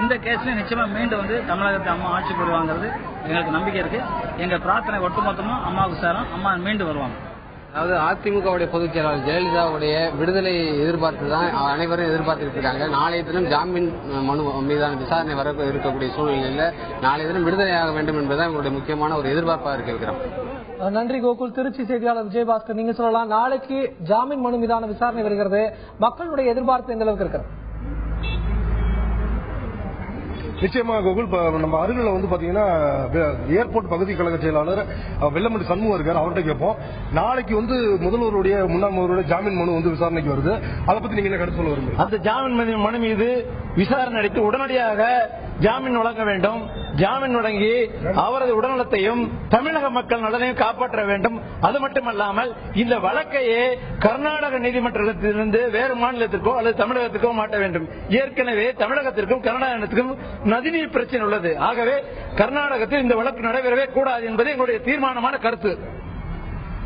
இந்த கேஸ்ல நிச்சயமா மீண்டு வந்து தமிழகத்தை அம்மா ஆட்சி புரிவாங்கிறது எங்களுக்கு நம்பிக்கை இருக்கு. எங்க பிரார்த்தனை ஒட்டுமொத்தமா அம்மாவுக்கு சேரும், அம்மா மீண்டு வருவாங்க. அதாவது அதிமுகவுடைய பொதுச் செயலாளர் ஜெயலலிதாவுடைய விடுதலை எதிர்பார்த்து தான் அனைவரும் எதிர்பார்த்துட்டு இருக்காங்க. நாளைய தினம் ஜாமீன் மனு மீதான விசாரணை வர இருக்கக்கூடிய சூழ்நிலையில் நாளைய தினம் விடுதலையாக வேண்டும் என்பதுதான் எங்களுடைய முக்கியமான ஒரு எதிர்பார்ப்பாக இருக்கிறோம். நன்றி கோகுல். திருச்சி செய்தியாளர் விஜயபாஸ்கர், நீங்க சொல்லலாம், நாளைக்கு ஜாமீன் மனு மீதான விசாரணை வருகிறது, மக்களுடைய எதிர்பார்ப்பு எந்த அளவுக்கு இருக்கிறது? நிச்சயமா கோகுல், நம்ம அருகில் வந்து பாத்தீங்கன்னா ஏர்போர்ட் பகுதி கழக செயலாளர் வெள்ளமண்டி சண்முகம் இருக்காரு, அவர்கிட்ட கேட்போம். நாளைக்கு வந்து முன்னாள் முதல்வருடைய ஜாமீன் மனு வந்து விசாரணைக்கு வருது, அதை பத்தி நீங்க என்ன கருத்து சொல்ல விரும்புறீங்க? அந்த ஜாமீன் மனு மீது விசாரணை நடத்தி உடனடியாக ஜாமீன் வழங்க வேண்டும். ஜாமீன் வழங்கி அவரது உடல்நலத்தையும் தமிழக மக்கள் நலனையும் காப்பாற்ற வேண்டும். அது மட்டுமல்லாமல் இந்த வழக்கையே கர்நாடக நீதிமன்றத்திலிருந்து வேறு மாநிலத்திற்கோ அல்லது தமிழகத்திற்கோ மாற்ற வேண்டும். ஏற்கனவே தமிழகத்திற்கும் கர்நாடகத்திற்கும் நதிநீர் பிரச்சனை உள்ளது. ஆகவே கர்நாடகத்தில் இந்த வழக்கு நடைபெறவே கூடாது என்பது எங்களுடைய தீர்மானமான கருத்து.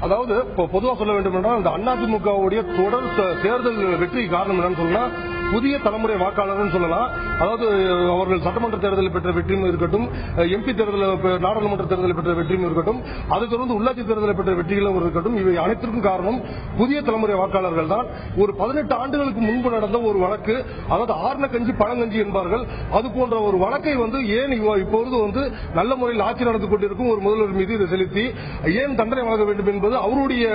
அதாவது பொதுவாக சொல்ல வேண்டும் என்றால் இந்த அதிமுகவுடைய தொடர் தேர்தல் வெற்றி காரணம் என்னன்னு சொன்னா புதிய தலைமுறை வாக்காளர்கள் சொல்லலாம். அதாவது அவர்கள் சட்டமன்ற தேர்தலில் பெற்ற வெற்றியும் இருக்கட்டும், எம்பி தேர்தலில் நாடாளுமன்ற தேர்தலில் பெற்ற வெற்றியும் இருக்கட்டும், அதை தொடர்ந்து உள்ளாட்சி தேர்தலில் பெற்ற வெற்றிகளும் இருக்கட்டும், இவை அனைத்திற்கும் காரணம் புதிய தலைமுறை வாக்காளர்கள் தான். ஒரு 18 ஆண்டுகளுக்கு முன்பு நடந்த ஒரு வழக்கு, அதாவது ஆர்ன கஞ்சி பழங்கஞ்சி என்பார்கள், அது போன்ற ஒரு வழக்கை வந்து ஏன் இப்பொழுது வந்து நல்ல முறையில் ஆட்சி நடந்து கொண்டிருக்கும் ஒரு முதல்வர் மீது இதை செலுத்தி ஏன் தண்டனை வழங்க வேண்டும் என்பது அவருடைய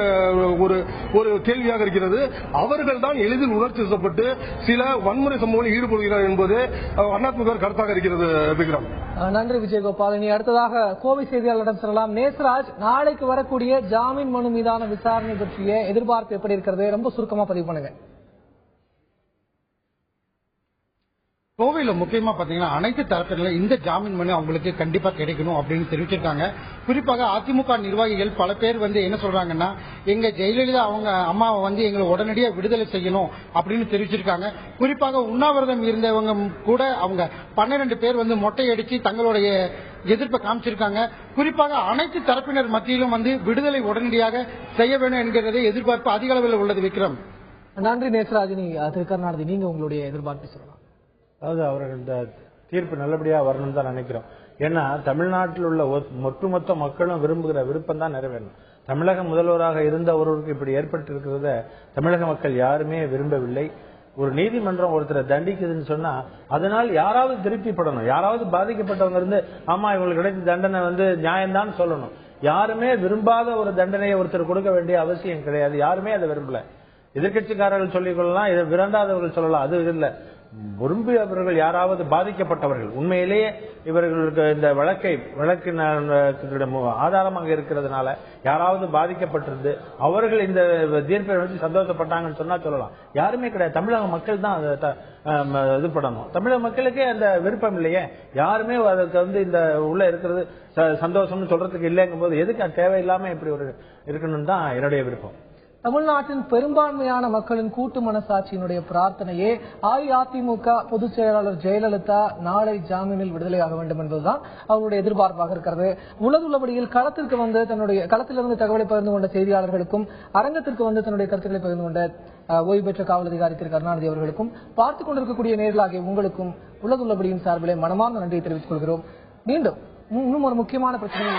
ஒரு கேள்வியாக இருக்கிறது. அவர்கள் தான் எளிதில் உணர்ச்சிப்பட்டு சில வன்முறை சம்பவங்களில் ஈடுபடுகிறார் என்பது அதிமுக கருத்தாக இருக்கிறது. விக்ரம், நன்றி விஜயகோபால். இனி அடுத்ததாக கோவை செய்தியாளரிடம் செல்லலாம். நேசராஜ், நாளைக்கு வரக்கூடிய ஜாமீன் மனு மீதான விசாரணை பற்றிய எதிர்பார்ப்பு எப்படி இருக்கிறது? ரொம்ப சுருக்கமா பதிவு பண்ணுங்க. கோவையில முக்கியமா பாத்தீங்கன்னா அனைத்து தரப்பினரும் இந்த ஜாமீன் மனு அவங்களுக்கு கண்டிப்பா கிடைக்கணும் அப்படின்னு தெரிவிச்சிருக்காங்க. குறிப்பாக அதிமுக நிர்வாகிகள் பல பேர் வந்து என்ன சொல்றாங்கன்னா, எங்க ஜெயலலிதா அவங்க அம்மாவை வந்து எங்களை உடனடியா விடுதலை செய்யணும் அப்படின்னு தெரிவிச்சிருக்காங்க. குறிப்பாக உண்ணாவிரதம் இருந்தவங்க கூட அவங்க 12 பேர் வந்து மொட்டை அடிச்சு தங்களுடைய எதிர்ப்பை காமிச்சிருக்காங்க. குறிப்பாக அனைத்து தரப்பினர் மத்தியிலும் வந்து விடுதலை உடனடியாக செய்ய வேண்டும் என்கிறதே எதிர்பார்ப்பு அதிக அளவில் உள்ளது. விக்ரம், நன்றி நேசராஜினி. திருக்கருணாநிதி, நீங்க உங்களுடைய எதிர்பார்ப்பு சொல்லலாம். அதாவது அவர்கள் இந்த தீர்ப்பு நல்லபடியா வரணும்னு தான் நினைக்கிறோம். ஏன்னா தமிழ்நாட்டில் உள்ள ஒட்டுமொத்த மக்களும் விரும்புகிற விருப்பம் தான் நிறைவேறணும். தமிழக முதல்வராக இருந்த ஒருவருக்கு இப்படி ஏற்பட்டிருக்கிறத தமிழக மக்கள் யாருமே விரும்பவில்லை. ஒரு நீதிமன்றம் ஒருத்தரை தண்டிக்குதுன்னு சொன்னா அதனால் யாராவது திருப்திப்படணும். யாராவது பாதிக்கப்பட்டவங்க இருந்து ஆமா இவங்களுக்கு கிடைத்த தண்டனை வந்து நியாயம்தான் சொல்லணும். யாருமே விரும்பாத ஒரு தண்டனையை ஒருத்தர் கொடுக்க வேண்டிய அவசியம் கிடையாது. யாருமே அதை விரும்பல. எதிர்கட்சிக்காரர்கள் சொல்லிக் கொள்ளலாம், இதை விரும்பாதவர்கள் சொல்லலாம், அது இல்லை. விரும்பியவர்கள் யாராவது பாதிக்கப்பட்டவர்கள் உண்மையிலேயே இவர்களுக்கு இந்த வழக்கின் ஆதாரமாக இருக்கிறதுனால யாராவது பாதிக்கப்பட்டிருந்து அவர்கள் இந்த தீர்ப்பை வச்சு சந்தோஷப்பட்டாங்கன்னு சொன்னா சொல்லலாம். யாருமே கிடையாது. தமிழக மக்கள் தான் இது பண்ணணும். தமிழக மக்களுக்கே அந்த விருப்பம் இல்லையே. யாருமே அதுக்கு வந்து இந்த உள்ள இருக்கிறது சந்தோஷம்னு சொல்றதுக்கு இல்லைங்கும் போது எதுக்கு தேவையில்லாம இப்படி ஒரு இருக்கணும்னு தான் என்னுடைய விருப்பம். தமிழ்நாட்டின் பெரும்பான்மையான மக்களின் கூட்டு மனசாட்சியினுடைய பிரார்த்தனையே அஇஅதிமுக பொதுச் செயலாளர் ஜெயலலிதா நாளை ஜாமீனில் விடுதலையாக வேண்டும் என்பதுதான் அவருடைய எதிர்பார்ப்பாக இருக்கிறது. உலகுள்ளபடியில் களத்திற்கு வந்து களத்திலிருந்து தகவலை பகிர்ந்து கொண்ட செய்தியாளர்களுக்கும் அரங்கத்திற்கு வந்து தன்னுடைய கருத்துக்களை பகிர்ந்து கொண்ட ஓய்வு பெற்ற காவல் அதிகாரி திரு கருணாநிதி அவர்களுக்கும் பார்த்துக் கொண்டிருக்கக்கூடிய நேர்களாகிய உங்களுக்கும் உலகுள்ளபடியின் சார்பிலே மனமார்ந்த நன்றியை தெரிவித்துக் கொள்கிறோம். மீண்டும் இன்னும் ஒரு முக்கியமான பிரச்சனை